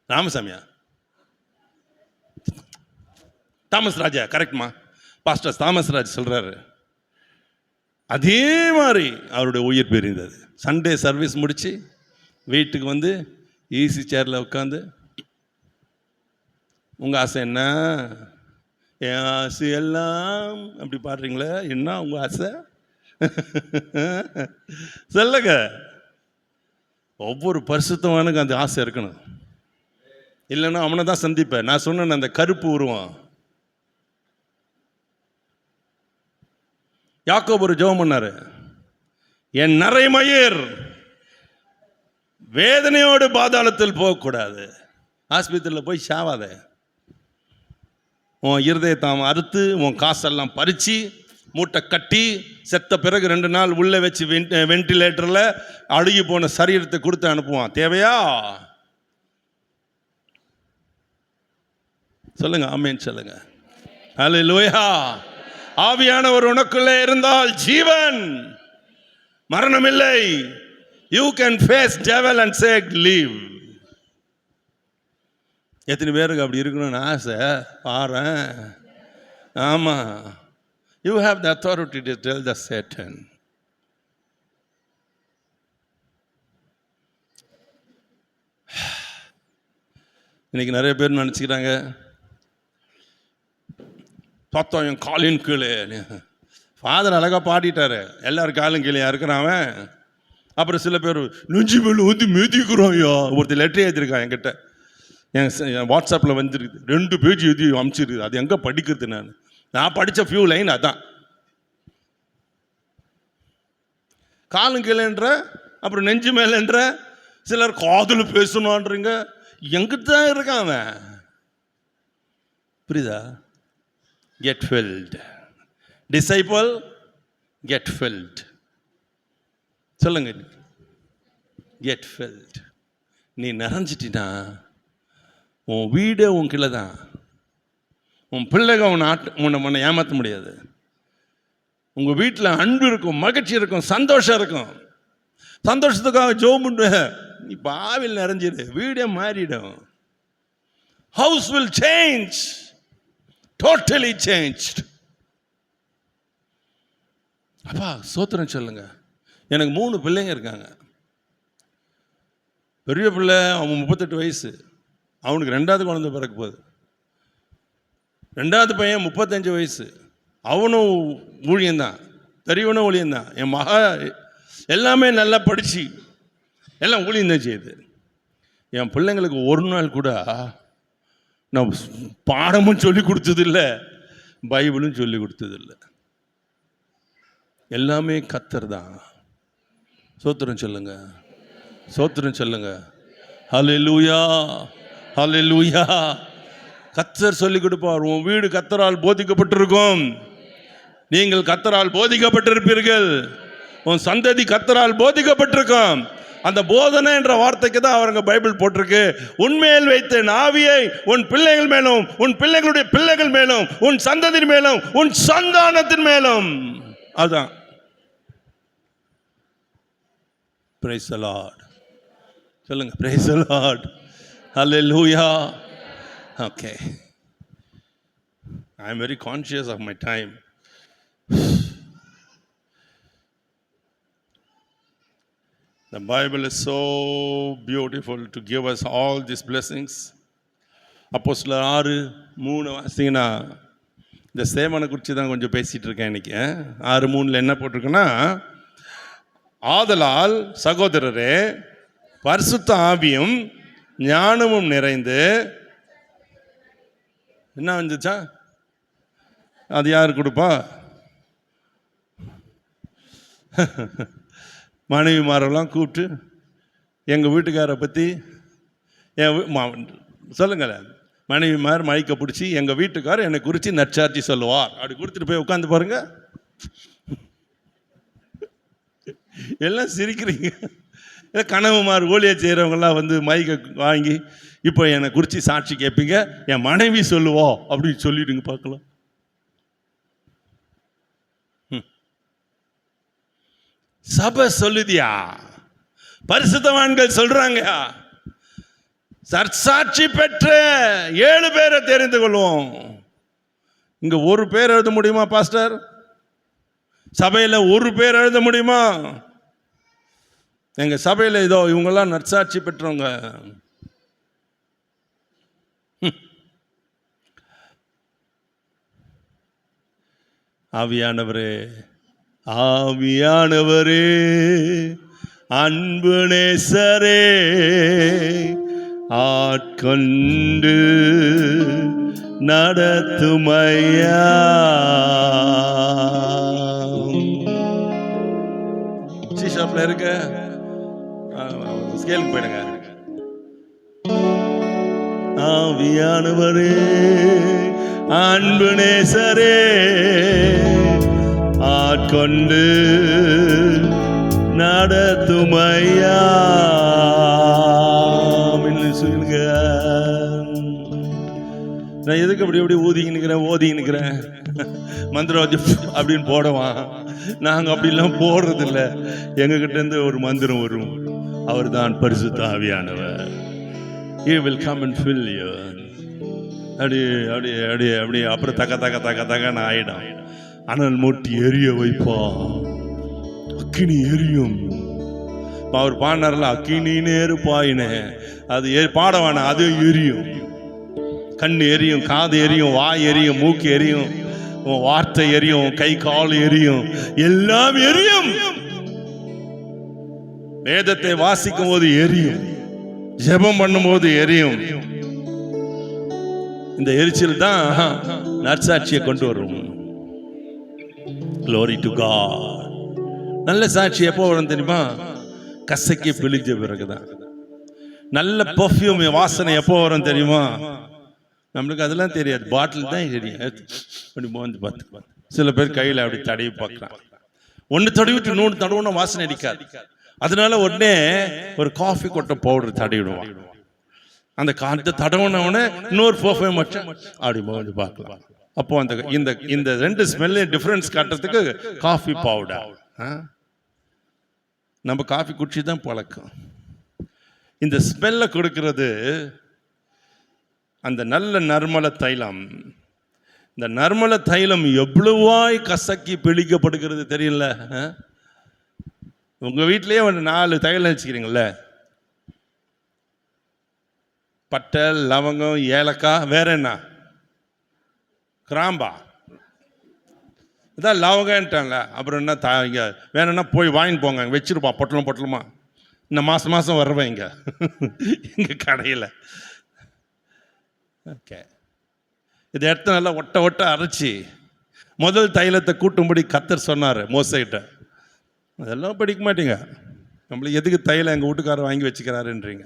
ராமசாமியா, தாமஸ் ராஜா, கரெக்ட்மா, பாஸ்டர் தாமஸ் ராஜ் சொல்கிறாரு, அதே மாதிரி அவருடைய உயிர் பிரிந்தது. சண்டே சர்வீஸ் முடித்து வீட்டுக்கு வந்து ஈசி சேரில் உட்காந்து, உங்கள் ஆசை என்ன, என் ஆசை எல்லாம் அப்படி பாடுறீங்களே, என்ன உங்கள் ஆசை சொல்லுங்க. ஒவ்வொரு பரிசுத்தவானுக்கு அந்த ஆசை இருக்கணும், இல்லைன்னா அவனை தான் சந்திப்பேன். நான் சொன்னேன் அந்த கருப்பு உருவம். யாக்கோபு ஒரு ஜெபம் பண்ணாரு, என் நரைமயிர் வேதனையோடு பாதாளத்தில் போகக்கூடாது. ஆஸ்பத்திரியில் போய் சாவாத, உன் இருதயத்தை அறுத்து உன் காசெல்லாம் பறித்து மூட்டை கட்டி செத்த பிறகு 2 நாள் உள்ளே வச்சு வென்டிலேட்டரில் அழுகி போன சரீரத்தை கொடுத்து அனுப்புவான். தேவையா? சொல்லுங்க, ஆமென் சொல்லுங்க. ஹல்லேலூயா. ஆவியானவர் உனக்குள்ளே இருந்தால் ஜீவன், மரணம் இல்லை. You can face devil and say leave. எத்தனை பேருக்கு அப்படி இருக்கணும்னு ஆசை? பாரேன். ஆமாம், you have the authority to tell the Satan. இன்னைக்கு நிறைய பேர் நினச்சிக்கிறாங்க, பார்த்தா என் காலின் கீழே. ஃபாதர் அழகாக பாடிட்டாரு, எல்லாரும் காலும் கீழே இருக்கிறான். அப்புறம் சில பேர் நெஞ்சு மேலே வந்து மிதிக்கிறோம். ஐயா, ஒருத்தர் லெட்டர் எழுதியிருக்கான் என்கிட்ட, என் வாட்ஸ்அப்பில் வந்துருக்குது, 2 பேஜ் எழுதி அனுப்பிச்சிருக்குது. அது எங்கே படிக்கிறது? நான் படித்த ஃபியூ லைன் அதான். காலும் கீழேன்ற, அப்புறம் நெஞ்சு மேலேன்ற, சிலர் காதில் பேசணுன்றீங்க. எங்கிட்ட தான் இருக்கான் அவன். புரியுதா? Get filled. Disciple, get filled. சொல்லுங்க, get filled. நீ நிறைஞ்சிட்டினா உன் வீடே உன் கீழே தான். உன் பிள்ளைங்க உன்னை ஏமாற்ற முடியாது. உங்கள் வீட்டில் அன்பு இருக்கும், மகிழ்ச்சி இருக்கும், சந்தோஷம் இருக்கும். சந்தோஷத்துக்காக ஜெபம் பண்ணு, நீ பாவில் நிறைஞ்சிடு, வீடே மாறிடும். House will change, totally changed. அப்பா சோத்திரம் சொல்லுங்க. எனக்கு 3 பிள்ளைங்க இருக்காங்க. பெரிய பிள்ளை அவன் 38 வயசு, அவனுக்கு 2வது குழந்தை பிறக்க போகுது. 2வது பையன் 35 வயசு, அவனும் ஊழியந்தான், பெரியவனும் ஊழியந்தான். என் மகா எல்லாமே நல்லா படித்து எல்லாம் ஊழியந்தான் செய்யுது. என் பிள்ளைங்களுக்கு ஒரு நாள் கூட நான் பாடமும் சொல்லி கொடுத்ததில்லை, பைபிளும் சொல்லி கொடுத்ததில்லை. எல்லாமே கர்த்தர் தான். சோத்திரம் சொல்லுங்க, சோத்திரம் சொல்லுங்க. ஹல்லேலூயா, ஹல்லேலூயா. கர்த்தர் சொல்லி கொடுப்பார். உன் வீடு கர்த்தரால் போதிக்கப்பட்டிருக்கும். நீங்கள் கர்த்தரால் போதிக்கப்பட்டிருப்பீர்கள். உன் சந்ததி கர்த்தரால் போதிக்கப்பட்டிருக்கும். அந்த போதனை என்ற வார்த்தைக்கு தான் அவருங்க பைபிள் போட்டிருக்கு. உன்மேல் வைத்த ஆவியை உன் பிள்ளைகள் மேலும், உன் பிள்ளைகளுடைய பிள்ளைகள் மேலும், உன் சந்ததியின் மேலும், உன் சந்தானத்தின் மேலும். அதான். Praise the Lord. சொல்லுங்க, praise the Lord. Hallelujah. Okay. I am very conscious of my time. The Bible is so beautiful to give us all these blessings. அப்போஸ்தலர் 6:3 வாசிங்கன்னா, இந்த சேமனை குறித்து தான் கொஞ்சம் பேசிகிட்டு இருக்கேன் இன்றைக்கி. 6:3 என்ன போட்டிருக்குன்னா, ஆதலால் சகோதரரே பரிசுத்த ஆவியும் ஞானமும் நிறைந்து, என்ன வந்துச்சா, அது யார் கொடுப்பா? மனைவிமாரெல்லாம் கூப்பிட்டு எங்கள் வீட்டுக்காரை பற்றி சொல்லுங்களேன். மனைவிமார் மைக்கை பிடிச்சி எங்கள் வீட்டுக்காரர் என்னை குறித்து நற்சாட்சி சொல்லுவார் அப்படி கொடுத்துட்டு போய் உட்காந்து பாருங்க. எல்லாம் சிரிக்கிறீங்க. கனவுமார் ஊழியர் செய்கிறவங்களாம் வந்து மைக்கை வாங்கி இப்போ என்னை குறித்து சாட்சி கேட்பீங்க, என் மனைவி சொல்லுவோம் அப்படின்னு சொல்லிடுங்க பார்க்கலாம். சபை சொல்லுதியா, பரிசுத்தவான்கள் சொல்றாங்க, சற்சாட்சி பெற்ற 7 பேரை தெரிந்து கொள்வோம். இங்க ஒரு பேர் எழுத முடியுமா பாஸ்டர்? சபையில் ஒரு பேர் எழுத முடியுமா? எங்க சபையில் இதோ இவங்கெல்லாம் நற்சாட்சி பெற்றவங்க. ஆவியானவரே, ஆவியானவரே, அன்பு நேசரே, ஆட்கொண்டு நடத்துமையா. ஷாப்ல இருக்க ஸ்கேலுக்கு போயிடுங்க. ஆவியானவரே, அன்பு நேசரே, ஆட்கொண்டு நடத்துமையா. சொல்லுங்க, நான் எதுக்கு அப்படி எப்படி ஓதிங்க நிற்கிறேன் மந்திரம் அப்படின்னு போடுவான். நாங்கள் அப்படிலாம் போடுறதில்ல. எங்ககிட்ட இருந்து ஒரு மந்திரம் வரும், அவர் தான் பரிசுத்த ஆவியானவர். He will come and fill you. அப்படி அப்புறம் தக்கன்னு ஆயிடும். அனல் மூட்டி எரிய வைப்பா, அக்கினி எரியும். அவர் பாடினார்ல, அக்கினி நேரு பாயினே, அது பாடவான, அது எரியும். கண் எரியும், காது எரியும், வாய் எரியும், மூக்கு எரியும், வார்த்தை எரியும், கை கால் எரியும், எல்லாம் எரியும். வேதத்தை வாசிக்கும் போது எரியும், ஜெபம் பண்ணும் போது எரியும். இந்த எரிச்சல் தான் நற்சாட்சியை கொண்டு வரும். Glory to God. நல்ல சாட்சி எப்போ வரும் தெரியுமா? கசக்கி பிழிஞ்ச பிறகுதான். நல்ல பர்ஃப்யூம் வாசனை எப்போ வரும் தெரியுமா? நம்மளுக்கு அதெல்லாம் தெரியாது, பாட்டில் தான் தெரியும். அப்படி மோந்து பார்த்து சில பேர் கையில் அப்படி தடவி பார்க்கலாம். ஒன்று தடவிட்டு இன்னொன்று தடவுனா வாசனை அடிக்காது. அதனால உடனே ஒரு காஃபி கொட்டை பவுடர் தடவிடுவான். அந்த காற்று தடவுனவனே இன்னொரு பர்ஃப்யூம் மட்டும் அப்படி மோந்து பார்க்கலாம். அப்போ அந்த இந்த 2 ஸ்மெல்ல டிஃப்ரென்ஸ் காட்டுறதுக்கு காஃபி பவுடர். நம்ம காஃபி குடிச்சு தான் பழக்கம். இந்த ஸ்மெல்லை கொடுக்கிறது அந்த நல்ல நறுமண தைலம். இந்த நறுமண தைலம் எவ்வளவாய் கசக்கி பிழிக்கப்படுகிறது தெரியல. உங்கள் வீட்டிலேயே ஒரு 4 தைலம் வச்சுக்கிறீங்கள, பட்டை, லவங்கம், ஏலக்காய், வேற என்ன, கிராம்பா, இதான் லவங்கன்ட்டான்ல. அப்புறம் என்ன இங்கே வேணும்னா போய் வாங்கிட்டு போங்க, வச்சுருப்பான் பொட்டலம் பொட்டலமா. இந்த மாதம் வருவேன் இங்கே எங்கள் கடையில். ஓகே, இதை எடுத்து நல்லா ஒட்ட அரைச்சி முதல் தைலத்தை கூட்டும்படி கர்த்தர் சொன்னார் மோசேகிட்ட. அதெல்லாம் படிக்க மாட்டீங்க. நம்மளுக்கு எதுக்கு தைலம் எங்கள் வீட்டுக்காரர் வாங்கி வச்சுக்கிறாருன்றீங்க.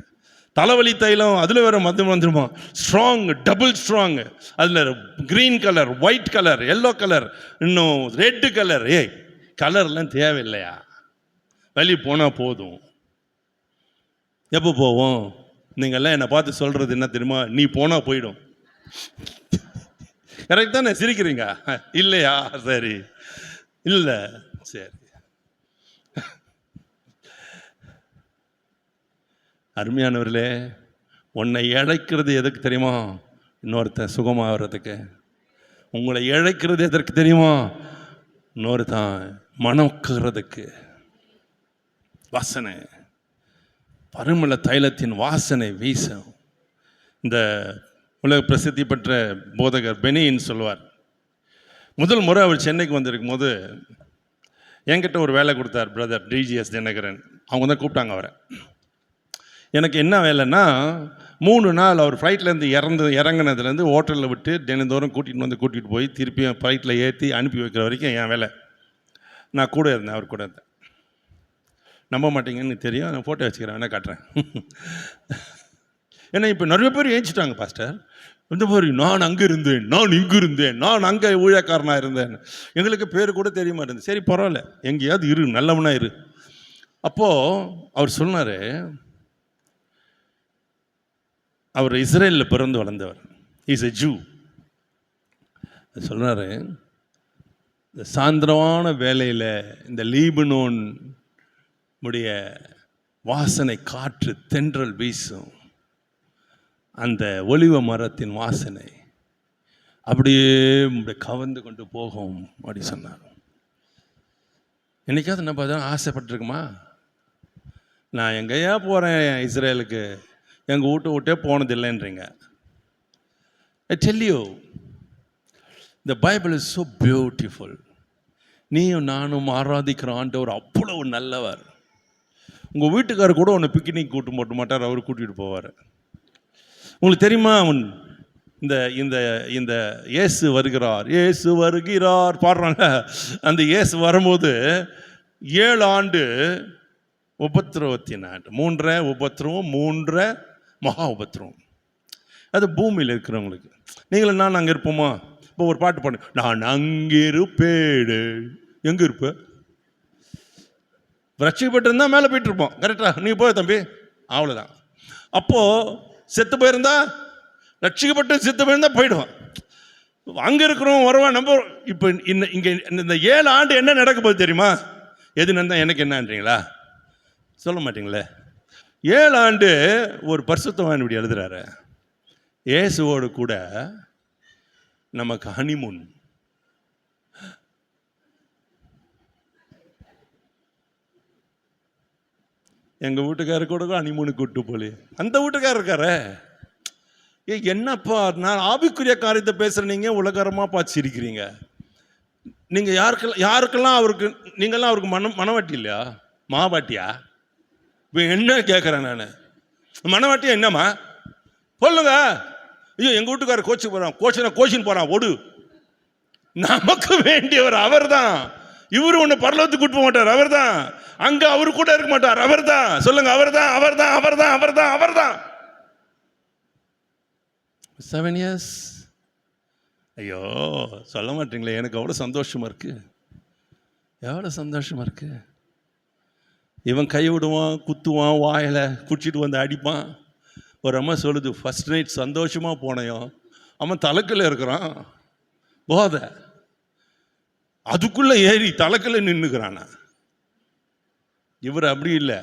தலைவலி தைலம் அதில் வேறு வந்துருமா, ஸ்ட்ராங், டபுள் ஸ்ட்ராங், அதில் green colour, white colour, yellow colour, இன்னும் ரெட்டு கலர். கலர்லாம் தேவையில்லையா, வெளியே போனால் போதும். எப்போ போவோம்? நீங்கள்லாம் என்னை பார்த்து சொல்கிறது என்ன தெரியுமா, நீ போனால் போயிடும். கரெக்ட் தானே? சிரிக்கிறீங்க இல்லையா? சரி, இல்லை, சரி. அருமையானவர்களே, உன்னை இழைக்கிறது எதுக்கு தெரியுமா? இன்னொருத்தன் சுகமாகிறதுக்கு. உங்களை இழைக்கிறது எதற்கு தெரியுமா? இன்னொருத்தன் மணக்கிறதுக்கு. வாசனை, பரிமள தைலத்தின் வாசனை வீசும். இந்த உலக பிரசித்தி பெற்ற போதகர் பெனின்னு சொல்லுவார். முதல் முறை அவர் சென்னைக்கு வந்திருக்கும் போது என்கிட்ட ஒரு வேலை கொடுத்தார் பிரதர் டிஜிஎஸ் தினகரன். அவங்க தான் கூப்பிட்டாங்க அவரை. எனக்கு என்ன வேலைன்னா, 3 நாள் அவர் ஃப்ளைட்லேருந்து இறங்கினதுலேருந்து ஹோட்டலில் விட்டு தினந்தோறும் கூட்டிகிட்டு போய் திருப்பியும் ஃப்ளைட்டில் ஏற்றி அனுப்பி வைக்கிற வரைக்கும் என் வேலை. நான் கூட இருந்தேன், அவர் கூட இருந்தேன். நம்ப மாட்டீங்கன்னு தெரியும், நான் ஃபோட்டோ வச்சுக்கிறேன், வேணா காட்டுறேன். ஏன்னா இப்போ நிறைய பேர் ஏஞ்சிட்டாங்க, பாஸ்டர் இந்த மாதிரி நான் அங்கே இருந்தேன், நான் இங்கே இருந்தேன், நான் அங்கே ஊழியக்காரனாக இருந்தேன். எங்களுக்கு பேர் கூட தெரிய மாட்டேங்குது. சரி பரவாயில்ல, எங்கேயாவது இரு, நல்லவனா இரு. அப்போது அவர் சொன்னார், அவர் இஸ்ரேலில் பிறந்து வளர்ந்தவர், இஸ் எ ஜூ. சொல்கிறாரு, இந்த சாயந்தரமான வேலையில் இந்த லீபனோன் உடைய வாசனை காற்று தென்றல் வீசும், அந்த ஒலிவ மரத்தின் வாசனை அப்படியே கவர்ந்து கொண்டு போகும் அப்படி சொன்னார். என்னைக்காவது நம்ம தான் ஆசைப்பட்டிருக்குமா? நான் எங்கேயா போகிறேன் இஸ்ரேலுக்கு, எங்கள் விட்டே போனதில்லைன்றீங்க. I tell you, the Bible is so beautiful. நீயும் நானும் ஆராதிக்கிற ஆண்டவர் அவ்வளவு நல்லவர். உங்கள் வீட்டுக்காரர் கூட உன்னை பிக்னிக் கூட்டு போட்ட மாட்டார், அவர் கூட்டிகிட்டு போவார். உங்களுக்கு தெரியுமா, இந்த இந்த இந்த இயேசு வருகிறார், இயேசு வருகிறார் பாடுறாங்க. அந்த இயேசு வரும்போது 7 ஆண்டு உபத்திரவத்தின் ஆண்டு, 3 உபத்திரவம், 3 மகா உபத்திரவம். அது பூமியில் இருக்கிறவங்களுக்கு. நீங்களும் நான் அங்கே இருப்போமா? இப்போ ஒரு பாட்டு பாடு, நான் அங்கே இருப்பேடு. எங்கே இருப்ப? ரட்சிக்கப்பட்டு இருந்தால் மேலே போயிட்டு இருப்போம், கரெக்டா? நீ போய் தம்பி, அவ்வளோதான். அப்போது செத்து போயிருந்தா, ரட்சிக்கப்பட்டு செத்து போயிருந்தா போயிடுவான். அங்கே இருக்கிறோம் வருவான். நம்ம இப்போ இங்கே இந்த 7 ஆண்டு என்ன நடக்க போகுது தெரியுமா? எது நடந்தால் எனக்கு என்னன்றீங்களா? சொல்ல மாட்டீங்களே. 7 ஆண்டு ஒரு பரிசுத்தவான் இப்படி எழுதுறாரு, இயேசுவோடு கூட நமக்கு ஹனிமூன். எங்கள் வீட்டுக்காரர் கூட ஹனிமூனுக்கு கூட்டு போலே, அந்த வீட்டுக்காரர் இருக்காரு. என்னப்பா நான் ஆவிக்குரிய காரியத்தை பேசுகிறேன், நீங்கள் உலகரமாக பார்த்து சிரிக்கிறீங்க. நீங்கள் யாருக்கெல்லாம் அவருக்கு, நீங்கள்லாம் அவருக்கு மனவாட்டி இல்லையா? மாவாட்டியா? இப்போ என்ன கேட்குறேன் நான், மனவாட்டியா என்னம்மா சொல்லுங்க. ஐயோ எங்கள் வீட்டுக்காரர் கோச்சுக்கு போகிறான், கோச்சின்னு போகிறான், ஓடு. நமக்கு வேண்டியவர் அவர் தான். இவரு ஒன்று பரலோகத்துக்கு கூட்டு போக மாட்டார், அவர் தான். அங்கே அவரு கூட இருக்க மாட்டார், அவர் தான். சொல்லுங்க, அவர் தான், அவர் தான், அவர் தான், அவர் தான், அவர் தான். 7 years. ஐயோ சொல்ல மாட்டீங்களே, எனக்கு எவ்வளோ சந்தோஷமா இருக்கு, எவ்வளோ சந்தோஷமா இருக்கு. இவன் கை விடுவான், குத்துவான், வாயில் குடிச்சிட்டு வந்து அடிப்பான். ஒரு அம்மா சொல்லுது, ஃபர்ஸ்ட் நைட் சந்தோஷமாக போனையும் அவன் தலைக்கில் இருக்கிறான், போத அதுக்குள்ளே ஏறி தலைக்கில் நின்றுக்கிறானா. இவர் அப்படி இல்லை.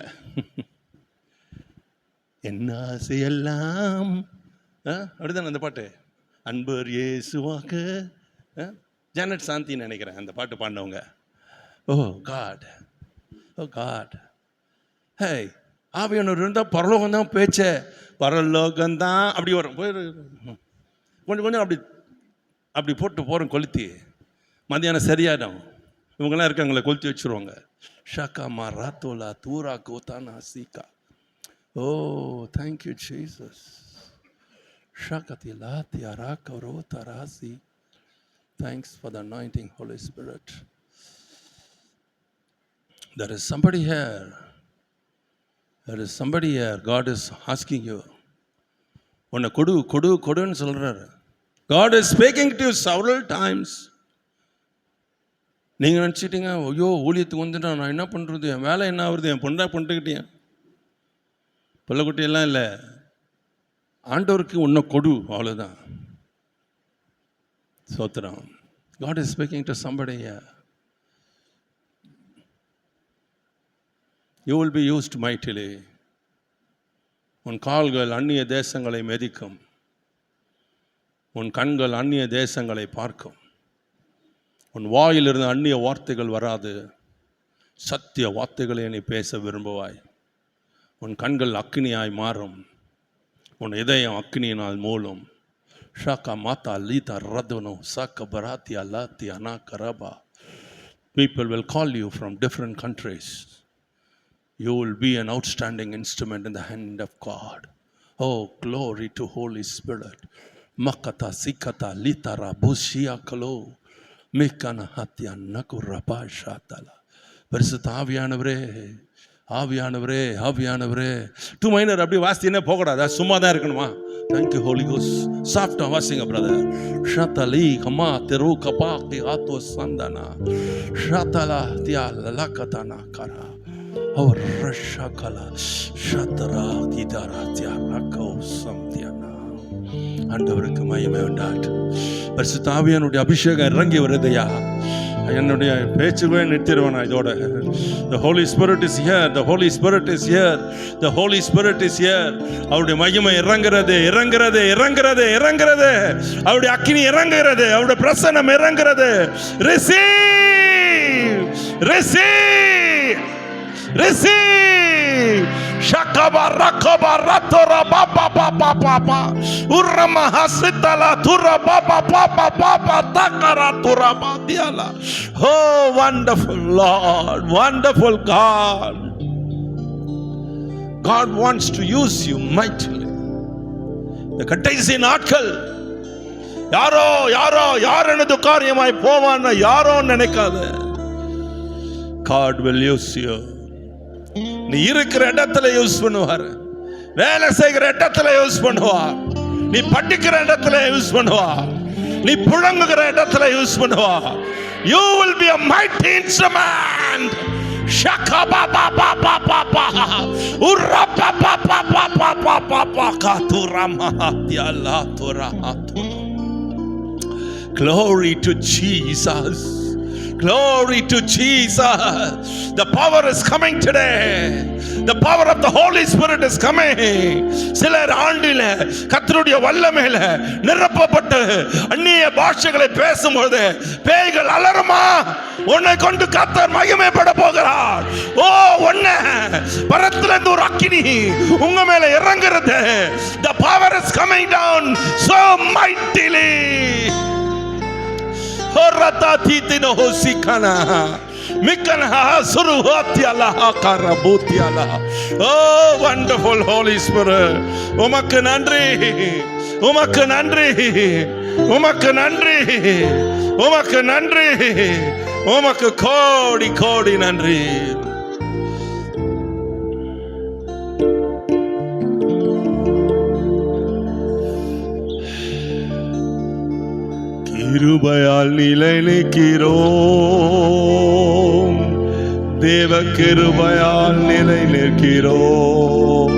என்ன ஆசையெல்லாம் அப்படிதானே அந்த பாட்டு, அன்பர் இயேசுவாக ஜானட் சாந்தின்னு நினைக்கிறேன் அந்த பாட்டு பாடினவங்க. ஓ காட், ஓ காட், ஹே ஆவியானவர் இருந்தால் பரலோகம் தான் பேச்சே, பரலோகம்தான் அப்படி வரும். கொஞ்சம் கொஞ்சம் அப்படி அப்படி போட்டு போகிறோம் கொளுத்தி, மத்தியானம் சரியாயிடும். இவங்கெல்லாம் இருக்காங்களே கொளுத்தி வச்சுருவாங்க. ஷாக்காமா ராத்தோலா தூரா கோத்தானா சீக்கா. Oh thank you Jesus. ஷாக்கத்தி லாத்தியா ராக்கரோ தராசி. Thanks for the anointing, Holy Spirit. There is somebody here. There is somebody here. God is asking you. உன்னை கொடு கொடு கொடுன்னு சொல்கிறாரு. God is speaking to you several times. நீங்கள் நினச்சிட்டீங்க, ஐயோ ஊழியத்துக்கு வந்துட்டான், நான் என்ன பண்ணுறது, என் வேலை என்ன ஆகுறது, என் பொண்ணா பண்ணிட்டுக்கிட்டேன். பிள்ளைக்குட்டியெல்லாம் இல்லை, ஆண்டவருக்கு உன்னை கொடு, அவ்வளோதான். சோத்திரம். God is speaking to somebody here. You will be used mightily. உன் கால்கள் அந்நிய தேசங்களை மிதிக்கும், உன் கண்கள் அந்நிய தேசங்களை பார்க்கும், உன் வாயிலிருந்து அந்நிய வார்த்தைகள் வராது, சத்திய வார்த்தைகளை நீ பேச விரும்புவாய். உன் கண்கள் அக்னியாய் மாறும், உன் இதயம் அக்னியினால் மூலம். ஷாக்கா மாத்தா லீதா ரத்வனோ சாக்க பராத்தி அல்லாத்தி அனா கரபா. People will call you from different countries. You will be an outstanding instrument in the hand of God. Oh, glory to Holy Spirit. Makata sikata litara bushia kalo mikana hatya nakuraba shatala. பரிசுத்த ஆவியானவரே, ஆவியானவரே, ஆவியானவரே. 2 minor அப்படி வாசித்தீங்கன்னா போகக்கூடாது, சும்மா தான் இருக்கணுமா? Thank you Holy Ghost. சாஃப்டாக வாசிங்க பிரதர். ஷாத்தலி கமா தெரு கபா கி ஆத்தோ சந்தனா ஷாத்தலா தியா லலகதனா கரா அவர் ரஷகலா ஷத்தரா திதாரா தியா ரகோ சம்தியனா. ஆண்டவருக்கு மகிமை உண்டாகட்டும். பரிசுத்த ஆவியானுடைய அபிஷேகம் இறங்கி வருதையா. என்னுடைய பேச்சுவே நிறுத்திடுவேன் இதோட. The Holy Spirit is here. The Holy Spirit is here. The Holy Spirit is here. அவருடைய மகிமை இறங்குறது, இறங்குறது, இறங்குறது, இறங்குறது. அவருடைய அக்கினி இறங்குறது, அவருடைய பிரசன்னம் இறங்குறது. Receive, receive, receive. Shakaba rakaba ratora baba baba baba urama hasitala tura baba baba baba takara tura badiala. Oh wonderful Lord, wonderful God. God wants to use you mightily. The கடைசி நாட்கள் யாரோ யாரோ யார் எனது காரியமாய் போவான்னு யாரோ நினைக்காத. God will use you. நீ இருக்கிற இடத்துல யூஸ் பண்ணுவார், வேலை செய்கிற இடத்துல யூஸ் பண்ணுவார், நீ படிக்கிற இடத்துல யூஸ் பண்ணுவார், நீ புழங்குகிற இடத்துல யூஸ் பண்ணுவார். You will be a mighty instrument. Shaka ba ba ba ba ba ba urra ba ba ba ba ba ba ba ba katura mahatya la tura hatu. Glory to Jesus. Glory to Jesus. The power is coming today. The power of the Holy Spirit is coming. சிலர் ஆண்டில கர்த்தருடைய வல்லமையில நிரப்பப்பட்டு அந்நிய பாஷைகளை பேசும்போது பேய்கள் அலறுமா? உன்னை கொண்டு கர்த்தர் மகிமைப்பட போகிறார். ஓ உன்னை பரத்திலிருந்து ஒரு அக்கினி உங்க மேல இறங்குறது. The power is coming down so mightily. Horata titino hosikana mikana suruhati Allah karabuti Allah. Oh wonderful Holy Spirit. உமக்கு நன்றி, உமக்கு நன்றி, உமக்கு நன்றி, உமக்கு நன்றி, உமக்கு கோடி கோடி நன்றி. கிருபையால் நிலை நிற்கிறோம், தேவ கிருபையால் நிலை நிற்கிறோம்.